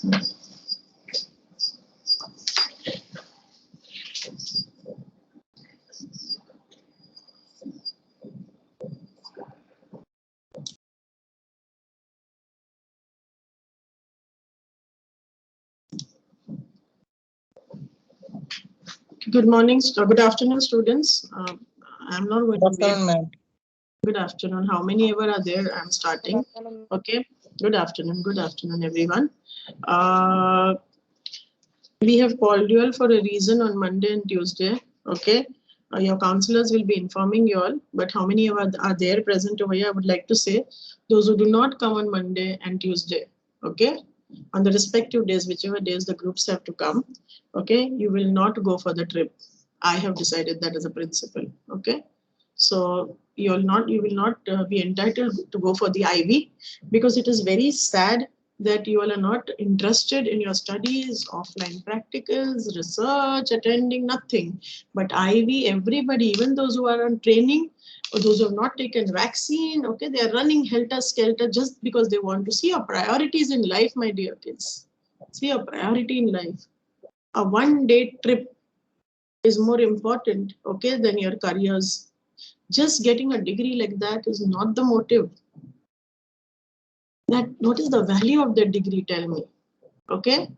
Good morning, good afternoon, students. I'm not going to wait. Good afternoon. How many ever are there? I'm starting. Okay. Good afternoon, everyone. We have called you all for a reason on Monday and Tuesday. Okay. Your counselors will be informing you all, but how many are there present over here? I would like to say those who do not come on Monday and Tuesday. Okay. On the respective days, whichever days the groups have to come. Okay. You will not go for the trip. I have decided that as a principal. Okay. So you will not be entitled to go for the IV, because it is very sad that you all are not interested in your studies, offline practicals, research, attending, nothing. But IV, everybody, even those who are on training or those who have not taken vaccine, okay, they are running helter-skelter just because they want to see your priorities in life, my dear kids. See your priority in life. A one-day trip is more important, okay, than your careers. Just getting a degree like that is not the motive. What is the value of that degree? Tell me. Okay.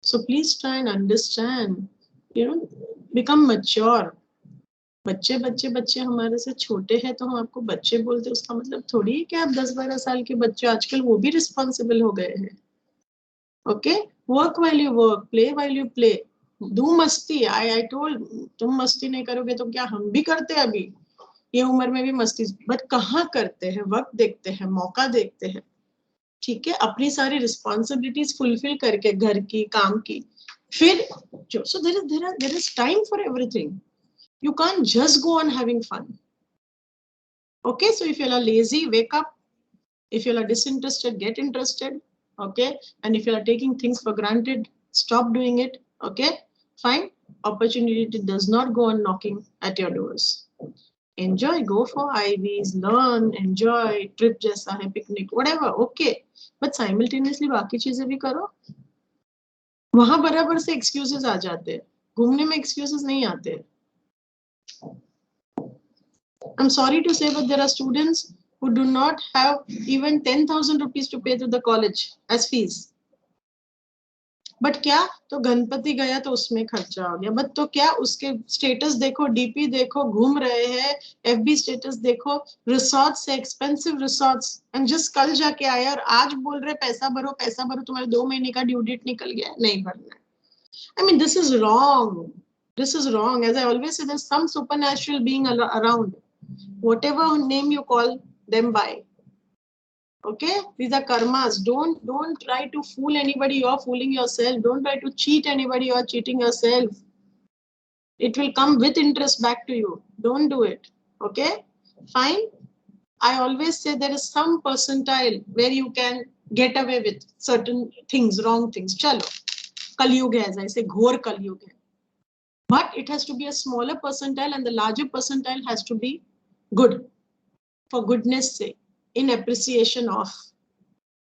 So please try and understand, become mature. बच्चे बच्चे बच्चे हमारे से छोटे हैं तो हम आपको बच्चे बोलते, उसका मतलब थोड़ी है कि आप 10-12 साल के बच्चे, आजकल वो भी रिस्पॉन्सिबल हो गए हैं. Okay. Work while you work, play while you play. Do मस्ती. I told, तुम मस्ती नहीं करोगे तो क्या हम भी करते हैं अभी ये उम्र में भी मस्ती, बट कहाँ करते हैं? वक्त देखते हैं, मौका देखते हैं. ठीक है. अपनी सारी रिस्पॉन्सिबिलिटीज फुलफिल करके घर की, काम की, फिर जो, so there is time for everything. You can't just go on having fun. Okay. So if you are lazy, wake up. If you are disinterested, get interested. Okay. And if you are taking things for granted, stop doing it. Okay. Fine. Opportunity does not go on knocking at your doors. Enjoy, go for IVs, learn, enjoy, trip जैसा है, picnic, whatever, okay. But simultaneously बाकी चीजें भी करो. वहाँ बराबर से excuses आ जाते हैं. घूमने में excuses नहीं आते. I'm sorry to say, but there are students who do not have even 10,000 rupees to pay to the college as fees. But क्या, तो गणपति गया तो उसमें खर्चा हो गया. बट तो क्या, उसके स्टेटस देखो, डीपी देखो, घूम रहे हैं, एफबी स्टेटस देखो, रिसोर्ट्स से, एक्सपेंसिव रिसोर्ट्स, एंड जस्ट कल जाके आया और आज बोल रहे पैसा भरो, तुम्हारे 2 महीने का ड्यू डेट निकल गया, नहीं भरना है. I mean, this is wrong. This is wrong. As I always say, there's some supernatural being around. Whatever name you call them by. Okay, these are karmas. Don't try to fool anybody. You're fooling yourself. Don't try to cheat anybody. You're cheating yourself. It will come with interest back to you. Don't do it. Okay, fine. I always say there is some percentile where you can get away with certain things, wrong things. Chalo, Kalyug hai, as I say, ghor Kalyug hai. But it has to be a smaller percentile, and the larger percentile has to be good, for goodness sake, in appreciation of.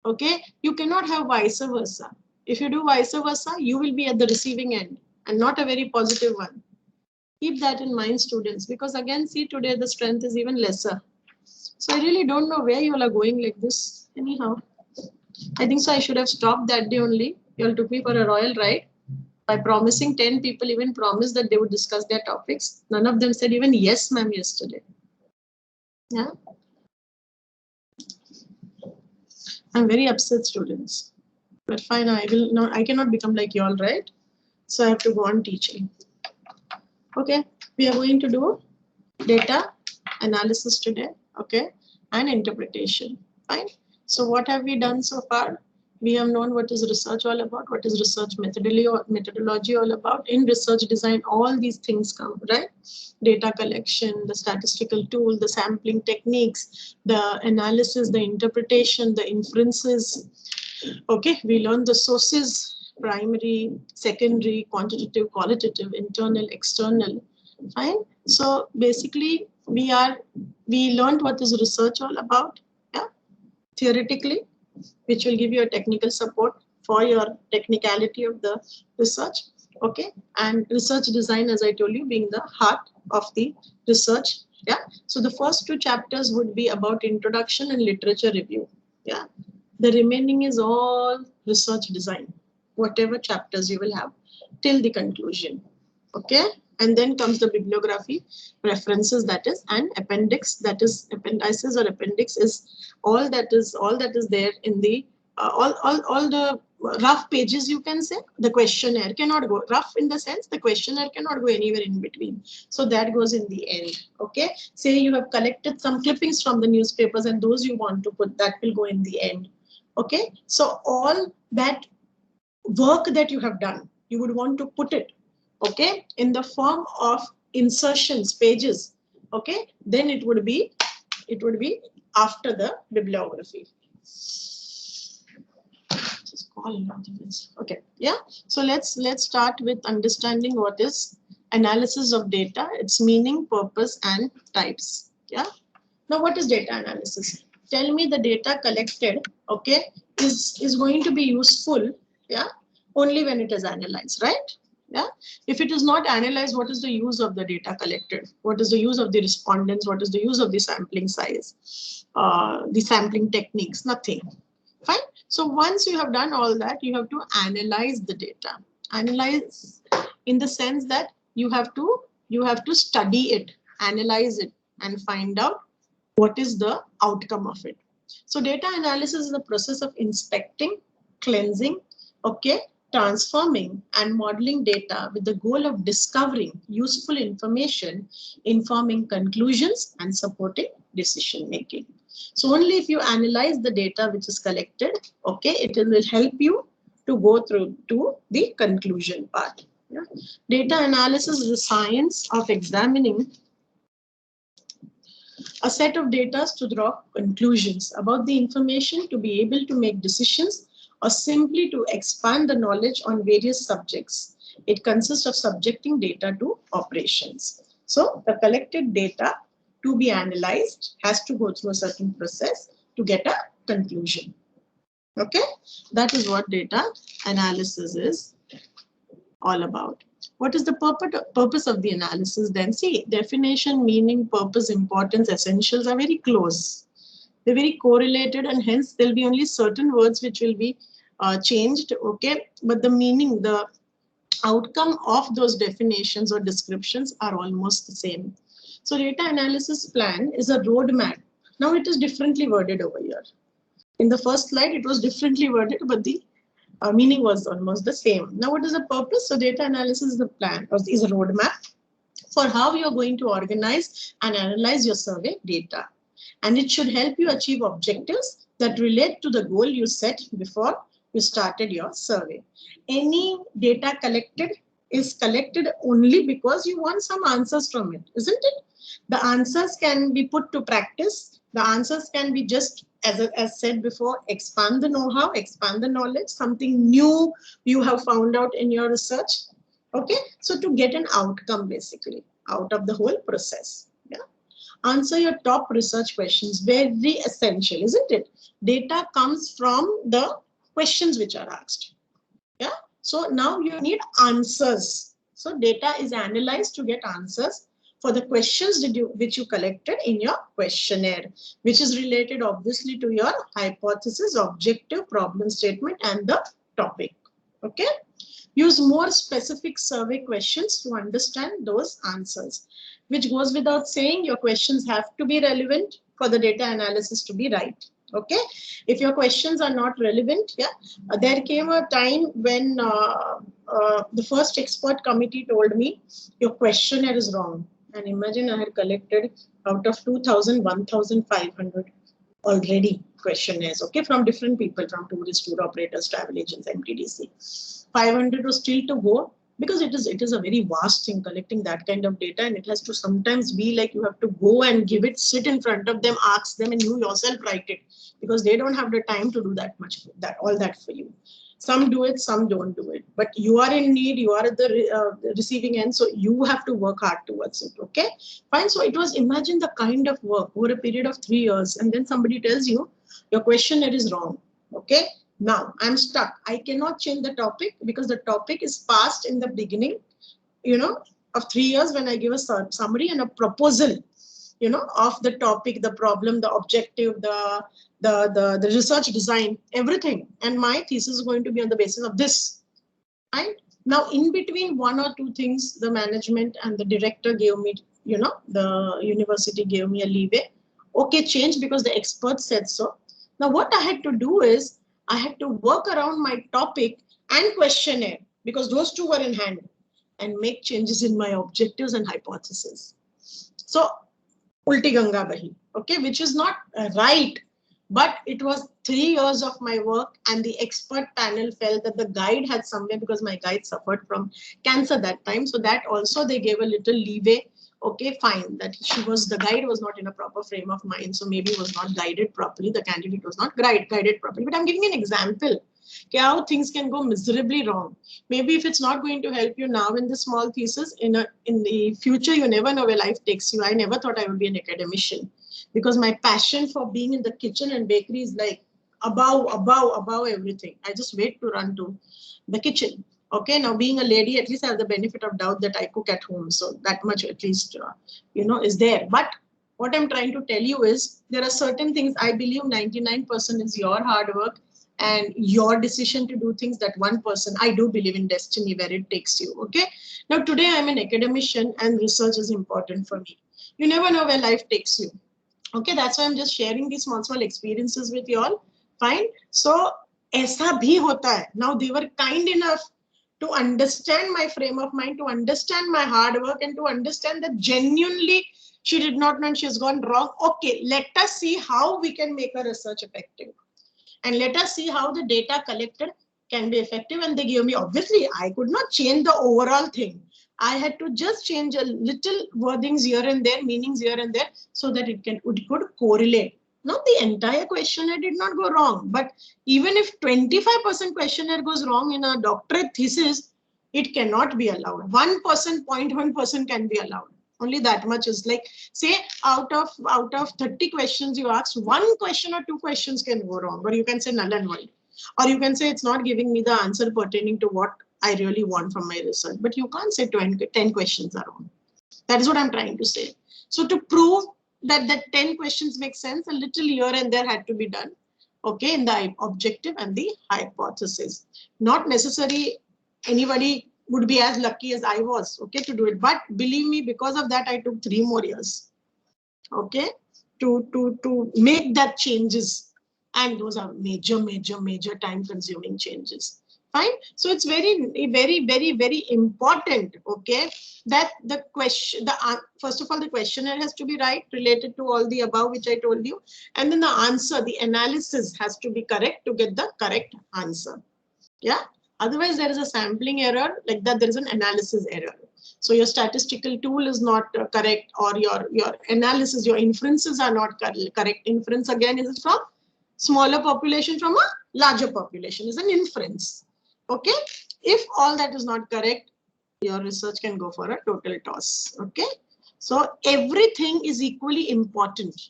Okay, you cannot have vice versa. If you do vice versa, you will be at the receiving end and not a very positive one. Keep that in mind, students, because again, see, today the strength is even lesser. So I really don't know where you all are going like this. Anyhow, I think so I should have stopped that day only. You all took me for a royal ride. By promising 10 people, even promised that they would discuss their topics. None of them said even yes, ma'am, yesterday. Yeah. I'm very upset, students. But fine, I cannot become like you all, right? So I have to go on teaching. Okay, we are going to do data analysis today, okay, and interpretation. Fine. So what have we done so far? We have known what is research all about, what is research methodology all about. In research design, all these things come, right? Data collection, the statistical tool, the sampling techniques, the analysis, the interpretation, the inferences. Okay, we learned the sources, primary, secondary, quantitative, qualitative, internal, external. Fine. So basically, we learned what is research all about, yeah, theoretically, which will give you a technical support. for your technicality of the research. Okay, and research design, as I told you, being the heart of the research. Yeah, so the first two chapters would be about introduction and literature review. Yeah, the remaining is all research design, whatever chapters you will have till the conclusion. Okay, and then comes the bibliography, references, that is, and appendix, that is appendices or appendix is all that is there in the all the rough pages, you can say. The questionnaire cannot go rough, in the sense the questionnaire cannot go anywhere in between, so that goes in the end. Okay, say you have collected some clippings from the newspapers and those you want to put, that will go in the end. Okay, so all that work that you have done, you would want to put it, okay, in the form of insertions, pages. Okay, then it would be after the bibliography. Okay, yeah, so let's start with understanding what is analysis of data, its meaning, purpose, and types. Yeah, now what is data analysis? Tell me the data collected, okay, is going to be useful, yeah, only when it is analyzed, right? Yeah, if it is not analyzed, what is the use of the data collected? What is the use of the respondents? What is the use of the sampling size, the sampling techniques? Nothing. Fine. So once you have done all that, you have to analyze the data. Analyze in the sense that you have to study it, analyze it, and find out what is the outcome of it. So data analysis is the process of inspecting, cleansing, okay, transforming and modeling data with the goal of discovering useful information, informing conclusions, and supporting decision making. So only if you analyze the data which is collected, okay, it will help you to go through to the conclusion part. Yeah. Data analysis is the science of examining a set of data to draw conclusions about the information, to be able to make decisions, or simply to expand the knowledge on various subjects. It consists of subjecting data to operations. So the collected data to be analyzed has to go through a certain process to get a conclusion. Okay, that is what data analysis is all about. What is the purpose of the analysis then? See, definition, meaning, purpose, importance, essentials are very close. They're very correlated, and hence there'll be only certain words which will be changed, okay? But the meaning, the outcome of those definitions or descriptions are almost the same. So data analysis plan is a roadmap. Now it is differently worded over here. In the first slide, it was differently worded, but the meaning was almost the same. Now, what is the purpose? So data analysis is a plan, or is a roadmap for how you're going to organize and analyze your survey data. And it should help you achieve objectives that relate to the goal you set before you started your survey. Any data collected is collected only because you want some answers from it, isn't it? The answers can be put to practice. The answers can be just, as said before, expand the know-how, expand the knowledge, something new you have found out in your research. Okay, so to get an outcome basically out of the whole process. Yeah. Answer your top research questions, very essential, isn't it? Data comes from the questions which are asked. Yeah. So now you need answers. So data is analyzed to get answers for the questions which you collected in your questionnaire, which is related obviously to your hypothesis, objective, problem statement, and the topic. Okay. Use more specific survey questions to understand those answers, which goes without saying. Your questions have to be relevant for the data analysis to be right. Okay, if your questions are not relevant, yeah, there came a time when the first expert committee told me your questionnaire is wrong. And imagine I had collected out of 2,000, 1,500 already questionnaires, okay, from different people, from tourist, tour operators, travel agents, MTDC. 500 was still to go, because it is a very vast thing collecting that kind of data, and it has to sometimes be like you have to go and give it, sit in front of them, ask them, and you yourself write it, because they don't have the time to do that much, all that for you. Some do it, some don't do it, but you are in need, you are at the receiving end, so you have to work hard towards it. Okay, fine. So it was, imagine the kind of work over a period of 3 years, and then somebody tells you your questionnaire is wrong. Okay, Now I'm stuck. I cannot change the topic because the topic is passed in the beginning, you know, of 3 years when I give a summary and a proposal, you know, of the topic, the problem, the objective, the research design, everything. And my thesis is going to be on the basis of this. Right? Now, in between one or two things, the management and the director gave me, you know, the university gave me a leeway. Okay, change because the experts said so. Now, what I had to do is I had to work around my topic and questionnaire because those two were in hand and make changes in my objectives and hypotheses. So, ulti ganga bahi, okay, which is not right, but it was 3 years of my work, and the expert panel felt that the guide had somewhere, because my guide suffered from cancer that time, so that also they gave a little leeway. Okay, fine, that the guide was not in a proper frame of mind, so maybe was not guided properly, the candidate was not guided properly. But I'm giving an example how things can go miserably wrong. Maybe if it's not going to help you now in the small thesis, in the future, you never know where life takes you. I never thought I would be an academician because my passion for being in the kitchen and bakery is like above everything. I just wait to run to the kitchen. Okay, now being a lady, at least I have the benefit of doubt that I cook at home. So that much at least, you know, is there. But what I'm trying to tell you is there are certain things I believe 99% is your hard work and your decision to do things. That 1%, I do believe in destiny where it takes you. Okay. Now today I'm an academician and research is important for me. You never know where life takes you. Okay, that's why I'm just sharing these small experiences with you all. Fine. So ऐसा भी होता है. Now they were kind enough to understand my frame of mind, to understand my hard work, and to understand that genuinely she did not know she has gone wrong. Okay, let us see how we can make her research effective. And let us see how the data collected can be effective. And they gave me, obviously, I could not change the overall thing. I had to just change a little wordings here and there, meanings here and there, so that it could correlate. Not the entire questionnaire did not go wrong, but even if 25% questionnaire goes wrong in a doctorate thesis, it cannot be allowed. 1%, 0.1% can be allowed. Only that much is like, say, out of 30 questions you ask, 1 question or 2 questions can go wrong, or you can say null and void, or you can say it's not giving me the answer pertaining to what I really want from my research. But you can't say 10 questions are wrong. That is what I'm trying to say. So to prove that 10 questions make sense, a little here and there had to be done, okay, in the objective and the hypothesis. Not necessary anybody would be as lucky as I was, okay, to do it. But believe me, because of that, I took 3 more years, okay, to make that changes. And those are major time-consuming changes. Fine. So it's very important, okay, that the question, first of all, the questionnaire has to be right, related to all the above, which I told you. And then the answer, the analysis has to be correct to get the correct answer. Yeah. Otherwise, there is a sampling error, like that there is an analysis error. So your statistical tool is not correct, or your analysis, your inferences are not correct. Inference again is from smaller population from a larger population is an inference. Okay. If all that is not correct, your research can go for a total toss. Okay. So everything is equally important.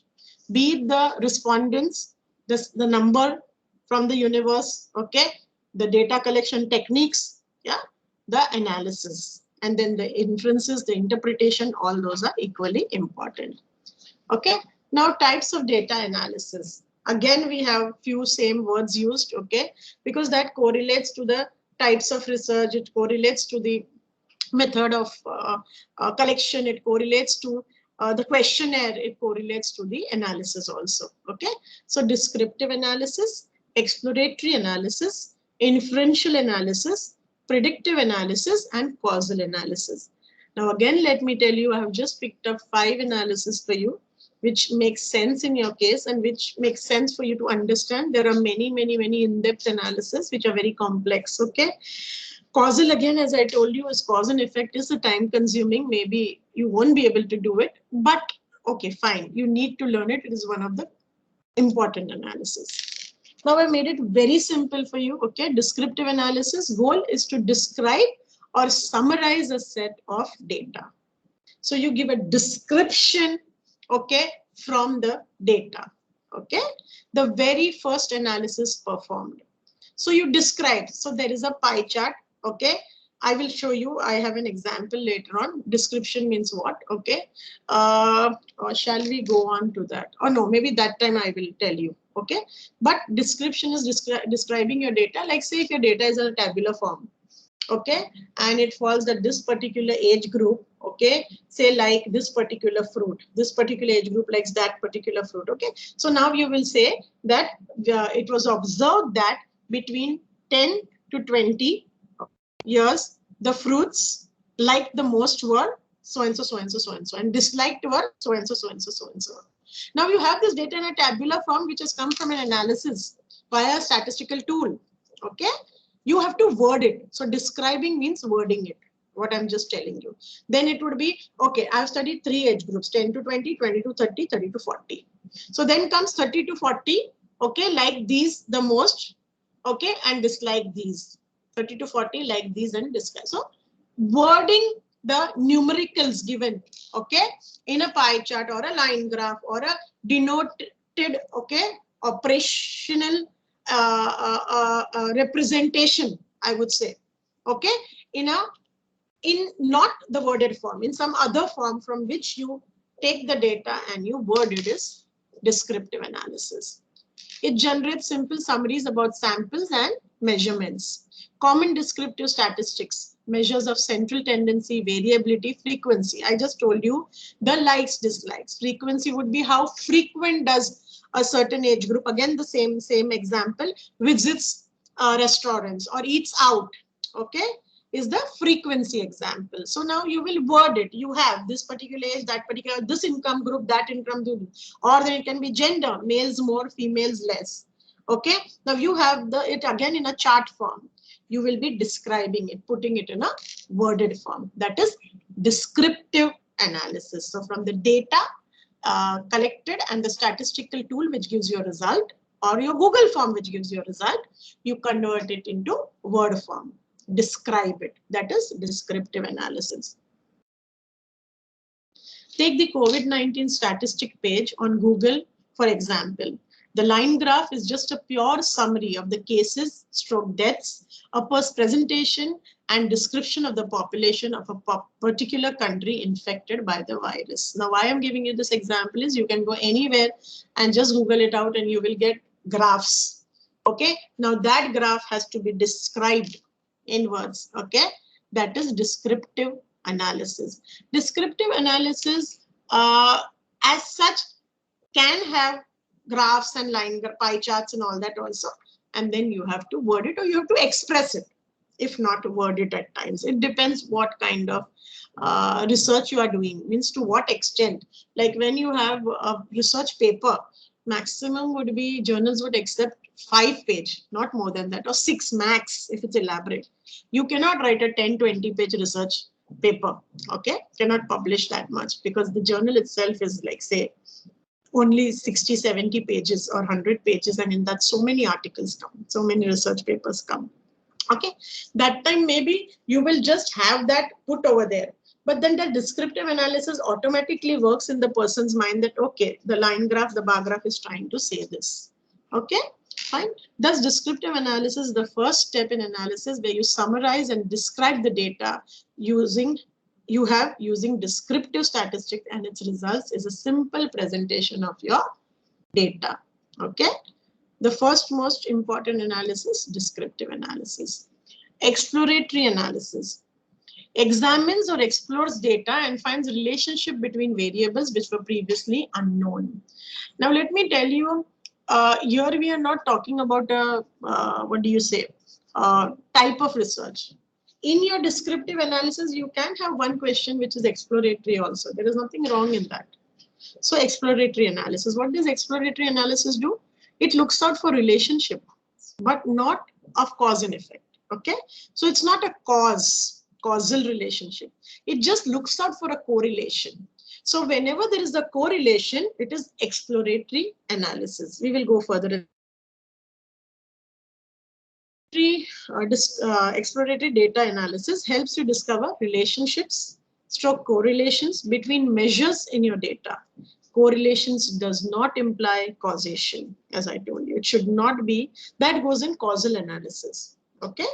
Be it the respondents, the number from the universe, okay, the data collection techniques, yeah, the analysis, and then the inferences, the interpretation, all those are equally important. Okay. Now types of data analysis. Again, we have few same words used, okay, because that correlates to the types of research, it correlates to the method of collection, it correlates to the questionnaire, it correlates to the analysis also, okay. So descriptive analysis, exploratory analysis, inferential analysis, predictive analysis, and causal analysis. Now again, let me tell you, I have just picked up 5 analysis for you, which makes sense in your case and which makes sense for you to understand. There are many in-depth analysis which are very complex, okay. Causal, again, as I told you, is cause and effect is a time consuming. Maybe you won't be able to do it, but okay, fine. You need to learn it. It is one of the important analysis. Now I made it very simple for you, okay. Descriptive analysis, goal is to describe or summarize a set of data. So you give a description, okay, from the data, okay. The very first analysis performed. So you describe. So there is a pie chart. Okay. I will show you. I have an example later on. Description means what? Okay. Or shall we go on to that? Or no, maybe that time I will tell you. Okay. But description is describing your data. Like say if your data is in a tabular form. Okay, and it falls that this particular age group, okay, say like this particular fruit, this particular age group likes that particular fruit. Okay, so now you will say that it was observed that between 10 to 20 years the fruits liked the most were so and so, so and so, so and so, and disliked were so and so, so and so, so and so. Now you have this data in a tabular form which has come from an analysis via a statistical tool. Okay, you have to word it. So describing means wording it, what I'm just telling you. Then it would be, okay, I've studied 3 age groups, 10 to 20, 20 to 30, 30 to 40. So then comes 30 to 40, okay, like these the most, okay, and dislike these. 30 to 40 like these and dislike. So wording the numericals given, okay, in a pie chart or a line graph or a denoted, okay, operational representation, I would say, okay, in not the worded form, in some other form from which you take the data and you word it is descriptive analysis. It generates simple summaries about samples and measurements. Common descriptive statistics, measures of central tendency, variability, frequency. I just told you the likes, dislikes. Frequency would be how frequent does a certain age group, again the same example, visits restaurants or eats out, okay, is the frequency example. So now you will word it. You have this particular age, that particular, this income group, that income group, or then it can be gender, males more, females less. Okay, now you have it again in a chart form. You will be describing it, putting it in a worded form. That is descriptive analysis. So from the data collected and the statistical tool which gives you a result, or your Google form which gives you a result, you convert it into word form. Describe it. That is descriptive analysis. Take the COVID-19 statistic page on Google, for example. The line graph is just a pure summary of the cases, stroke deaths, a presentation and description of the population of a particular country infected by the virus. Now, why I'm giving you this example is you can go anywhere and just Google it out and you will get graphs. Okay, now that graph has to be described in words. Okay, that is descriptive analysis. Descriptive analysis as such can have graphs and line pie charts and all that also, and then you have to word it or you have to express it, if not word it at times. It depends what kind of research you are doing, means to what extent. Like when you have a research paper, maximum would be journals would accept 5 page, not more than that, or 6 max if it's elaborate. You cannot write a 10-20 page research paper, okay, cannot publish that much because the journal itself is like say only 60-70 pages or 100 pages, and in that so many articles come, so many research papers come. Okay, that time maybe you will just have that put over there, but then the descriptive analysis automatically works in the person's mind that okay, the line graph, the bar graph is trying to say this. Okay, fine. Thus descriptive analysis is the first step in analysis where you summarize and describe the data using descriptive statistics, and its results is a simple presentation of your data. Okay, the first most important analysis, descriptive analysis. Exploratory analysis examines or explores data and finds relationship between variables which were previously unknown. Now let me tell you, here we are not talking about a type of research. In your descriptive analysis, you can have one question which is exploratory also. There is nothing wrong in that. So exploratory analysis, what does exploratory analysis do? It looks out for relationship, but not of cause and effect. Okay, so it's not a causal relationship. It just looks out for a correlation. So whenever there is a correlation, it is exploratory analysis. We will go further. Exploratory data analysis helps you discover relationships, stroke correlations between measures in your data. Correlations does not imply causation, as I told you. It should not be. That goes in causal analysis. Okay,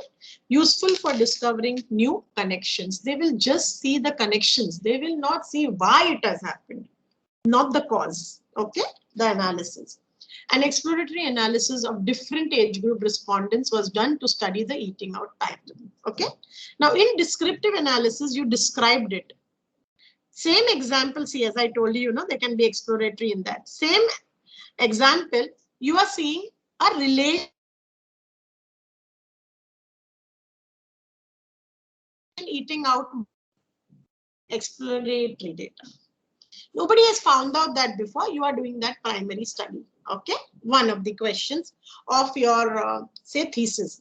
useful for discovering new connections. They will just see the connections. They will not see why it has happened, not the cause. Okay, the analysis. An exploratory analysis of different age group respondents was done to study the eating out pattern. Okay, now in descriptive analysis, you described it. Same example, see, as I told you, they can be exploratory in that. Same example, you are seeing a relation eating out exploratory data. Nobody has found out that before. You are doing that primary study. Okay, one of the questions of your say thesis.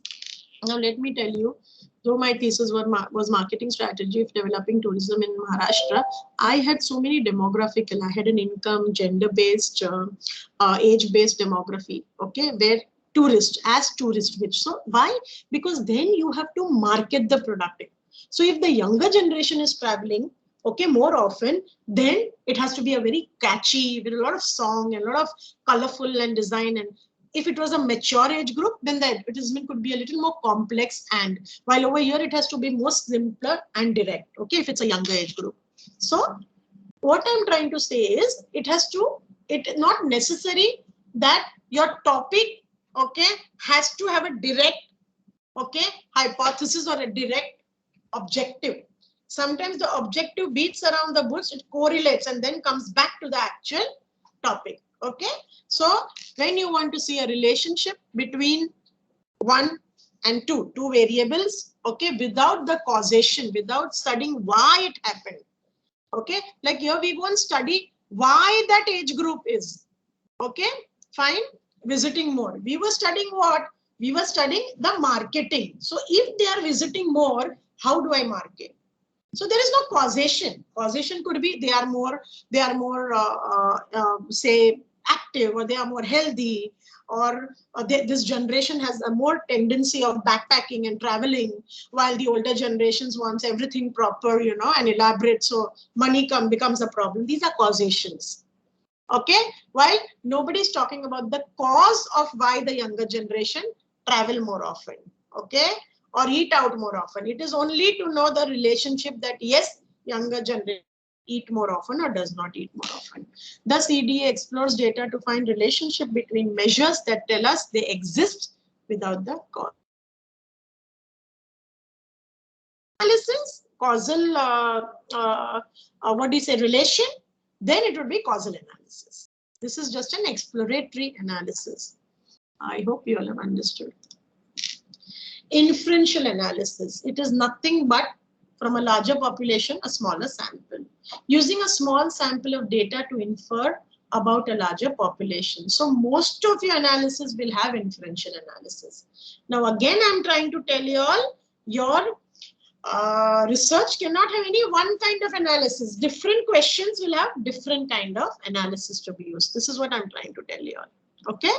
Now let me tell you, though my thesis was marketing strategy of developing tourism in Maharashtra, I had so many demographical. I had an income, gender-based, age-based demography. Okay, where tourist which, so why? Because then you have to market the product. So if the younger generation is traveling, okay, more often, then it has to be a very catchy, with a lot of song and a lot of colorful and design. And if it was a mature age group, then the advertisement could be a little more complex. And while over here, it has to be more simpler and direct. Okay, if it's a younger age group. So what I'm trying to say is it not necessary that your topic, okay, has to have a direct, okay, hypothesis or a direct objective. Sometimes the objective beats around the bush, it correlates and then comes back to the actual topic. Okay, so when you want to see a relationship between 1 and 2 variables, okay, without the causation, without studying why it happened, okay, like here we go and study why that age group is, okay, fine, visiting more. We were studying what? We were studying the marketing. So if they are visiting more, how do I market? So there is no causation. Causation could be they are more say active, or they are more healthy, or this generation has a more tendency of backpacking and traveling, while the older generations wants everything proper, and elaborate. So money becomes a problem. These are causations. Okay, while nobody is talking about the cause of why the younger generation travel more often. Okay, or eat out more often. It is only to know the relationship that yes, younger generation eat more often or does not eat more often. Thus, EDA explores data to find relationship between measures that tell us they exist without the cause. Analysis, causal, what do you say, relation, then it would be causal analysis. This is just an exploratory analysis. I hope you all have understood. Inferential analysis. It is nothing but from a larger population, a smaller sample. Using a small sample of data to infer about a larger population. So most of your analysis will have inferential analysis. Now again, I'm trying to tell you all, your research cannot have any one kind of analysis. Different questions will have different kind of analysis to be used. This is what I'm trying to tell you all. Okay.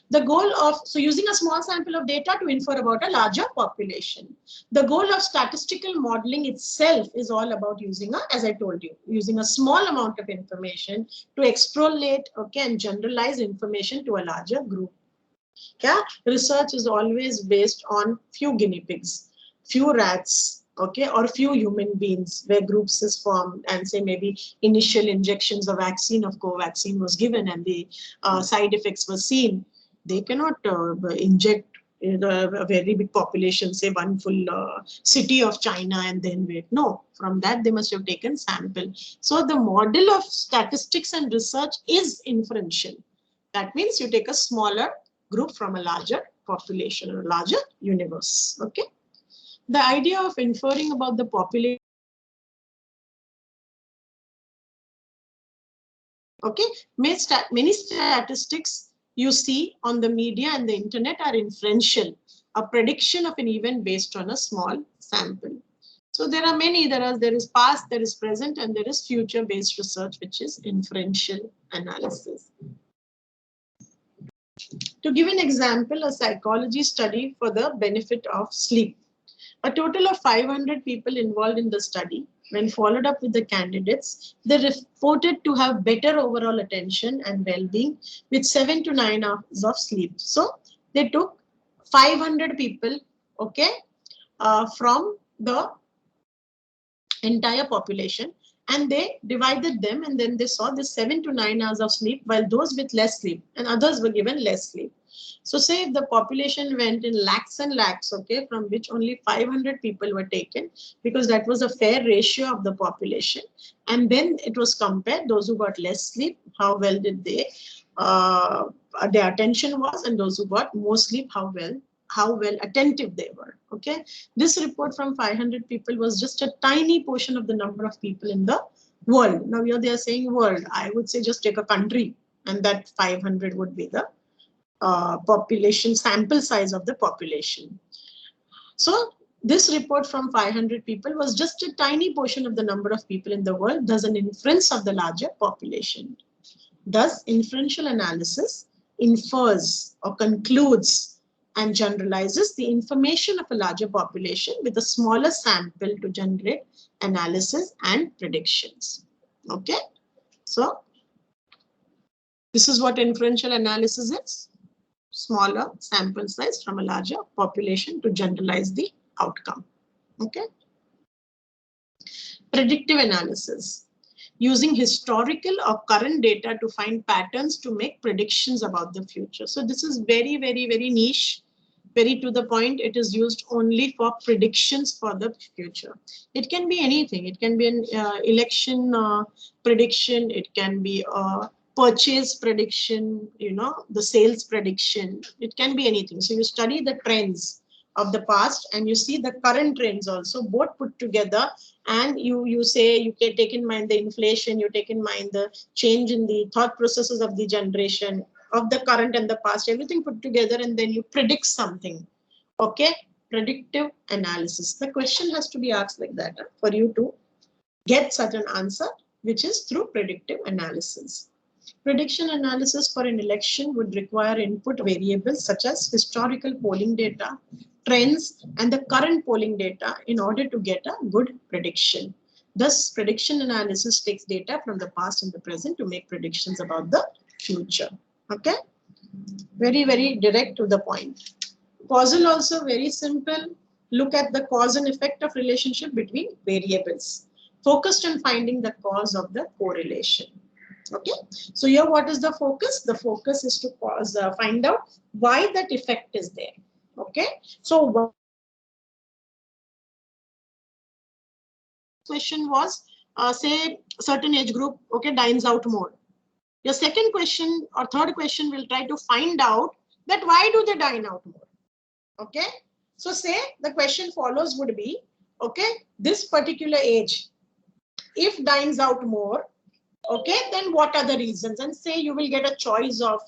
The goal of, so using a small sample of data to infer about a larger population. The goal of statistical modeling itself is all about using as I told you, using a small amount of information to extrapolate, okay, and generalize information to a larger group. Yeah, research is always based on few guinea pigs, few rats, okay, or few human beings, where groups is formed and say maybe initial injections of vaccine, of Covaxin was given and the side effects were seen. They cannot inject a very big population, say one full city of China, and then wait. No, from that they must have taken sample. So the model of statistics and research is inferential. That means you take a smaller group from a larger population or a larger universe. Okay. The idea of inferring about the population. Okay. Many statistics you see on the media and the internet are inferential, a prediction of an event based on a small sample. So there are many, there is past, there is present, and there is future based research, which is inferential analysis. To give an example, a psychology study for the benefit of sleep. A total of 500 people involved in the study. When followed up with the candidates, they reported to have better overall attention and well-being with 7 to 9 hours of sleep. So they took 500 people, okay, from the entire population, and they divided them, and then they saw this 7 to 9 hours of sleep, while those with less sleep and others were given less sleep. So say if the population went in lakhs and lakhs, okay, from which only 500 people were taken, because that was a fair ratio of the population, and then it was compared, those who got less sleep, how well did they, their attention was, and those who got more sleep, how well attentive they were. Okay, this report from 500 people was just a tiny portion of the number of people in the world. Now here they are saying world. I would say just take a country, and that 500 would be the population sample size of the population. So this report from 500 people was just a tiny portion of the number of people in the world, thus an inference of the larger population. Thus, inferential analysis infers or concludes and generalizes the information of a larger population with a smaller sample to generate analysis and predictions. Okay, so this is what inferential analysis is. Smaller sample size from a larger population to generalize the outcome. Okay. Predictive analysis. Using historical or current data to find patterns to make predictions about the future. So this is very, very, very niche, very to the point. It is used only for predictions for the future. It can be anything. It can be an election prediction. It can be a purchase prediction, you know, the sales prediction. It can be anything. So you study the trends of the past and you see the current trends also, both put together, and you say you can take in mind the inflation, you take in mind the change in the thought processes of the generation of the current and the past, everything put together, and then you predict something. Okay, predictive analysis. The question has to be asked like that for you to get such an answer, which is through predictive analysis. Prediction analysis for an election would require input variables such as historical polling data, trends, and the current polling data in order to get a good prediction. Thus, prediction analysis takes data from the past and the present to make predictions about the future. Okay? Very, very direct to the point. Causal also very simple. Look at the cause and effect of relationship between variables. Focused on finding the cause of the correlation. Okay, so here what is the focus? The focus is to find out why that effect is there. Okay, so question was say certain age group, okay, dines out more. Your second question or third question will try to find out that why do they dine out more. Okay, so say the question follows would be, okay, this particular age, if dines out more, okay, then what are the reasons? And say you will get a choice of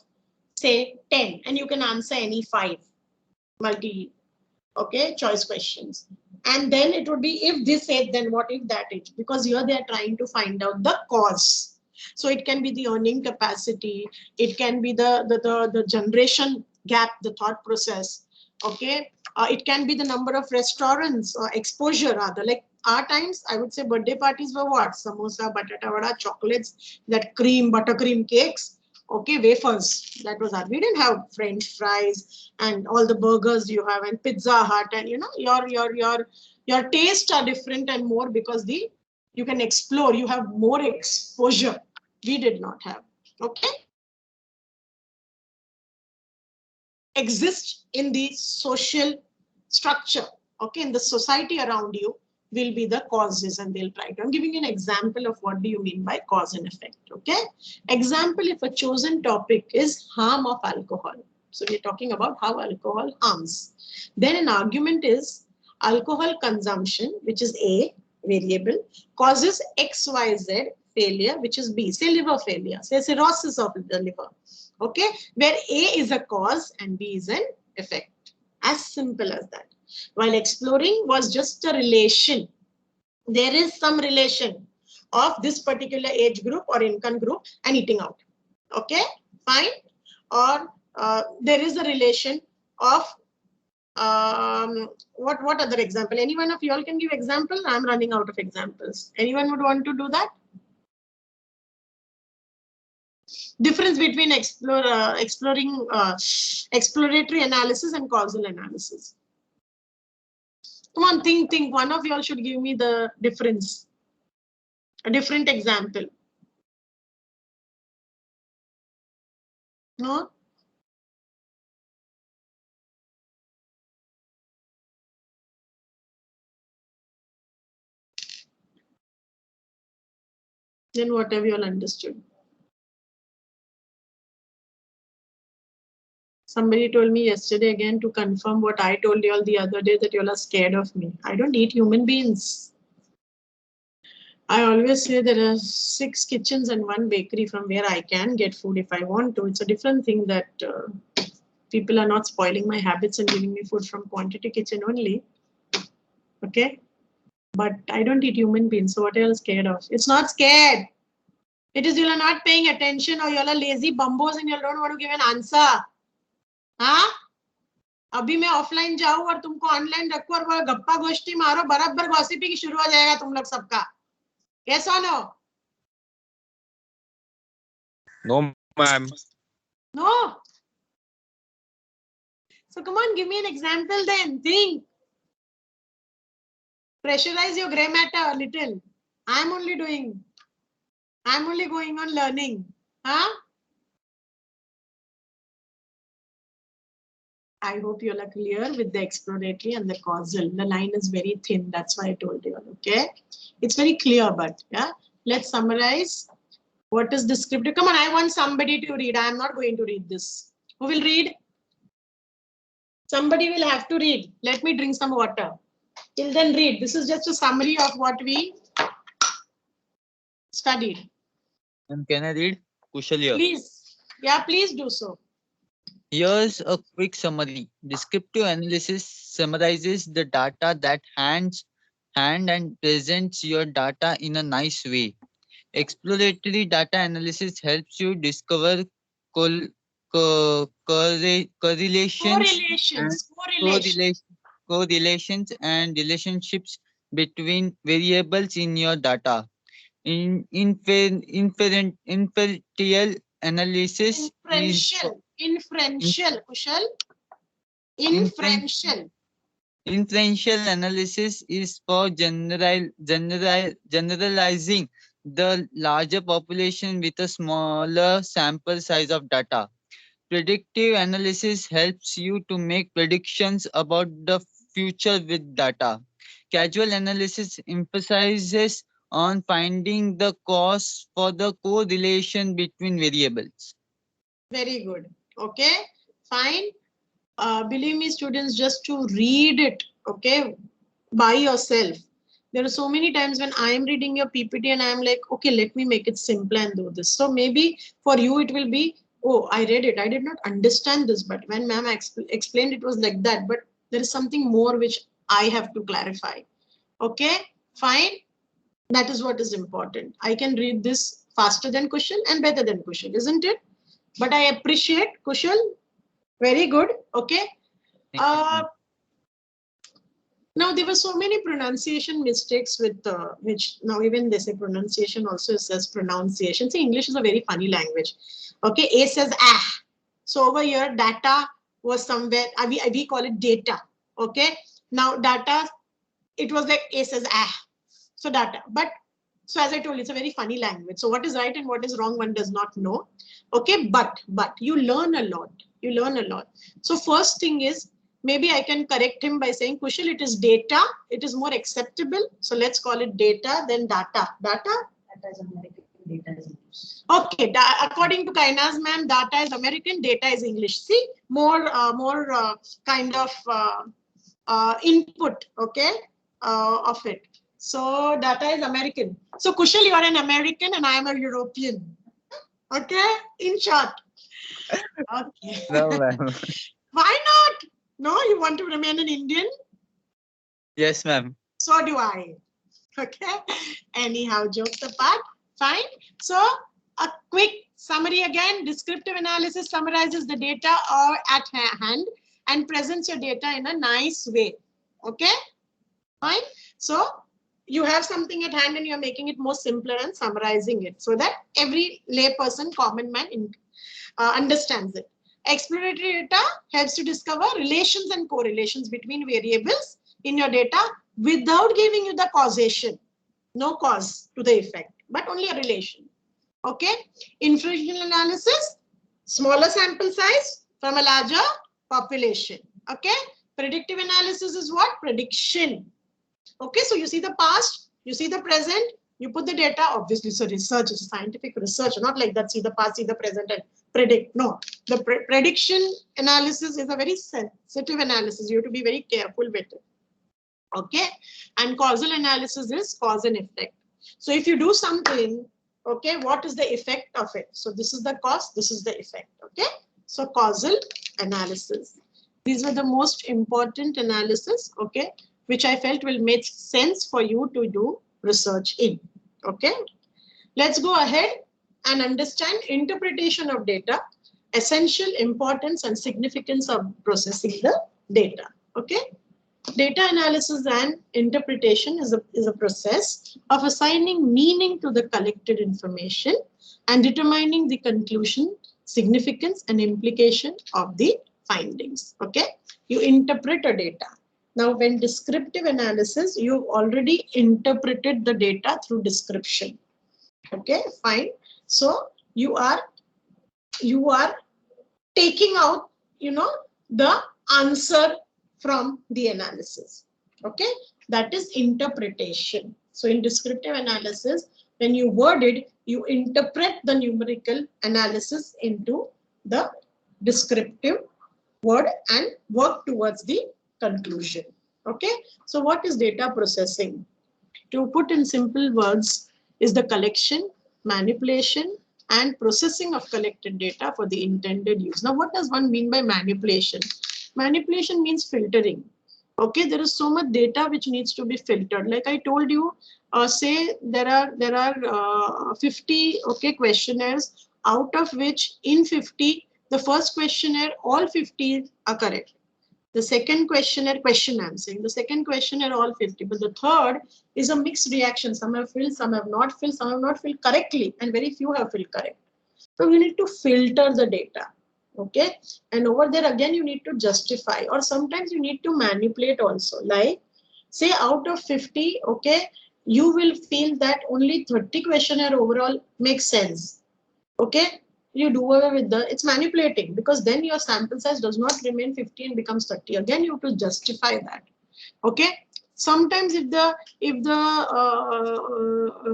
say 10 and you can answer any 5 multi, okay, choice questions. And then it would be if this age, then what if that age? Because here they are trying to find out the cause. So it can be the earning capacity, it can be the generation gap, the thought process. Okay, it can be the number of restaurants or exposure rather. Like our times, I would say birthday parties were what? Samosa, batata vada, chocolates, that cream, buttercream cakes, okay, wafers. That was our. We didn't have French fries and all the burgers you have and Pizza Hut, and you know your tastes are different and more because you can explore. You have more exposure. We did not have. Okay. Exist in the social structure, okay, in the society around you will be the causes, and they'll try to. I'm giving you an example of what do you mean by cause and effect. Okay, example, if a chosen topic is harm of alcohol, so we're talking about how alcohol harms, then an argument is alcohol consumption, which is A variable, causes XYZ failure, which is B, say liver failure, say cirrhosis of the liver. Okay, where A is a cause and B is an effect. As simple as that. While exploring was just a relation. There is some relation of this particular age group or income group and eating out. Okay, fine. Or there is a relation of What other example? Anyone of you all can give example? I'm running out of examples. Anyone would want to do that? Difference between exploratory analysis and causal analysis. Come on, think. One of you all should give me the difference. A different example. No? Then what have you all understood? Somebody told me yesterday again to confirm what I told you all the other day, that you all are scared of me. I don't eat human beings. I always say there are 6 kitchens and 1 bakery from where I can get food if I want to. It's a different thing that people are not spoiling my habits and giving me food from quantity kitchen only. Okay? But I don't eat human beings. So what are you all scared of? It's not scared. It is you are not paying attention, or you all are lazy bumbos and you don't want to give an answer. हाँ? अभी मैं offline जाऊं और तुमको online रखूं और वो गप्पा गोष्ठी मारो, बराबर गॉसिपिंग शुरू हो जाएगा तुम लोग सबका. कैसा no? No, ma'am. No. So come on, give me an example then. Think. Pressurize your grey matter a little. I'm only going on learning. Huh? I hope you all are clear with the exploratory and the causal. The line is very thin. That's why I told you all. Okay. It's very clear, but yeah. Let's summarize. What is descriptive? Come on, I want somebody to read. I am not going to read this. Who will read? Somebody will have to read. Let me drink some water. Till then, read. This is just a summary of what we studied. And can I read? Kushal here. Please. Yeah, please do so. Here's a quick summary. Descriptive analysis summarizes the data that hand and presents your data in a nice way. Exploratory data analysis helps you discover correlations and relationships between variables in your data. Inferential analysis Inferential analysis is for generalizing the larger population with a smaller sample size of data. Predictive analysis helps you to make predictions about the future with data. Casual analysis emphasizes on finding the cause for the correlation between variables. Very good. Okay, fine. Believe me, students, just to read it, okay, by yourself. There are so many times when I am reading your PPT and I am like, okay, let me make it simple and do this. So maybe for you it will be, oh, I read it. I did not understand this, but when ma'am explained, it was like that. But there is something more which I have to clarify. Okay, fine. That is what is important. I can read this faster than Kushal and better than Kushal, isn't it? But I appreciate Kushal. Very good. Okay. Now there were so many pronunciation mistakes with which now even they say pronunciation also says pronunciation. See, English is a very funny language. Okay, A says ah. So over here, data was somewhere. We call it data. Okay. Now data, it was like A says ah. So data, but so as I told you, it's a very funny language. So what is right and what is wrong, one does not know. Okay, but you learn a lot. You learn a lot. So first thing is, maybe I can correct him by saying, Kushal, it is data. It is more acceptable. So let's call it data, then data. Data? Data is American, data is English. Okay, according to Kaina's ma'am, data is American, data is English. See, more kind of input, okay, of it. So data is American. So Kushal, you are an American and I am a European. Okay, in short. Okay. No, ma'am. Why not? No, you want to remain an Indian? Yes, ma'am. So do I. Okay. Anyhow, jokes apart. Fine. So a quick summary again. Descriptive analysis summarizes the data at hand and presents your data in a nice way. Okay, fine. So you have something at hand and you're making it more simpler and summarizing it so that every lay person, common man understands it. Exploratory data helps to discover relations and correlations between variables in your data without giving you the causation. No cause to the effect, but only a relation. Okay. Inferential analysis, smaller sample size from a larger population. Okay. Predictive analysis is what? Prediction. Okay. So you see the past, you see the present, you put the data. Obviously, so research is scientific research, not like that. See the past, see the present, and predict. No, the prediction analysis is a very sensitive analysis. You have to be very careful with it. Okay, and causal analysis is cause and effect. So if you do something, okay, what is the effect of it? So this is the cause, this is the effect. Okay, so causal analysis. These are the most important analysis, okay, which I felt will make sense for you to do research in. Okay, let's go ahead and understand interpretation of data, essential importance and significance of processing the data. Okay. Data analysis and interpretation is a process of assigning meaning to the collected information and determining the conclusion, significance, and implication of the findings. Okay, you interpret a data. Now, when descriptive analysis, you've already interpreted the data through description. Okay, fine. So you are taking out, the answer from the analysis. Okay, that is interpretation. So in descriptive analysis, when you word it, you interpret the numerical analysis into the descriptive word and work towards the conclusion. Okay, so what is data processing? To put in simple words, is the collection, manipulation, and processing of collected data for the intended use. Now, what does one mean by manipulation? Manipulation means filtering. Okay, there is so much data which needs to be filtered. Like I told you, say there are 50 questionnaires, out of which in 50, the first questionnaire, all 50 are correct. The second questionnaire, I'm saying, the second questionnaire, all 50, but the third is a mixed reaction. Some have filled, some have not filled, some have not filled correctly, and very few have filled correct. So we need to filter the data. Okay, and over there again you need to justify, or sometimes you need to manipulate also. Like, say out of 50, okay, you will feel that only 30 questionnaire overall makes sense. Okay, you do away with it's manipulating, because then your sample size does not remain 50 and becomes 30. Again, you have to justify that. Okay, sometimes if the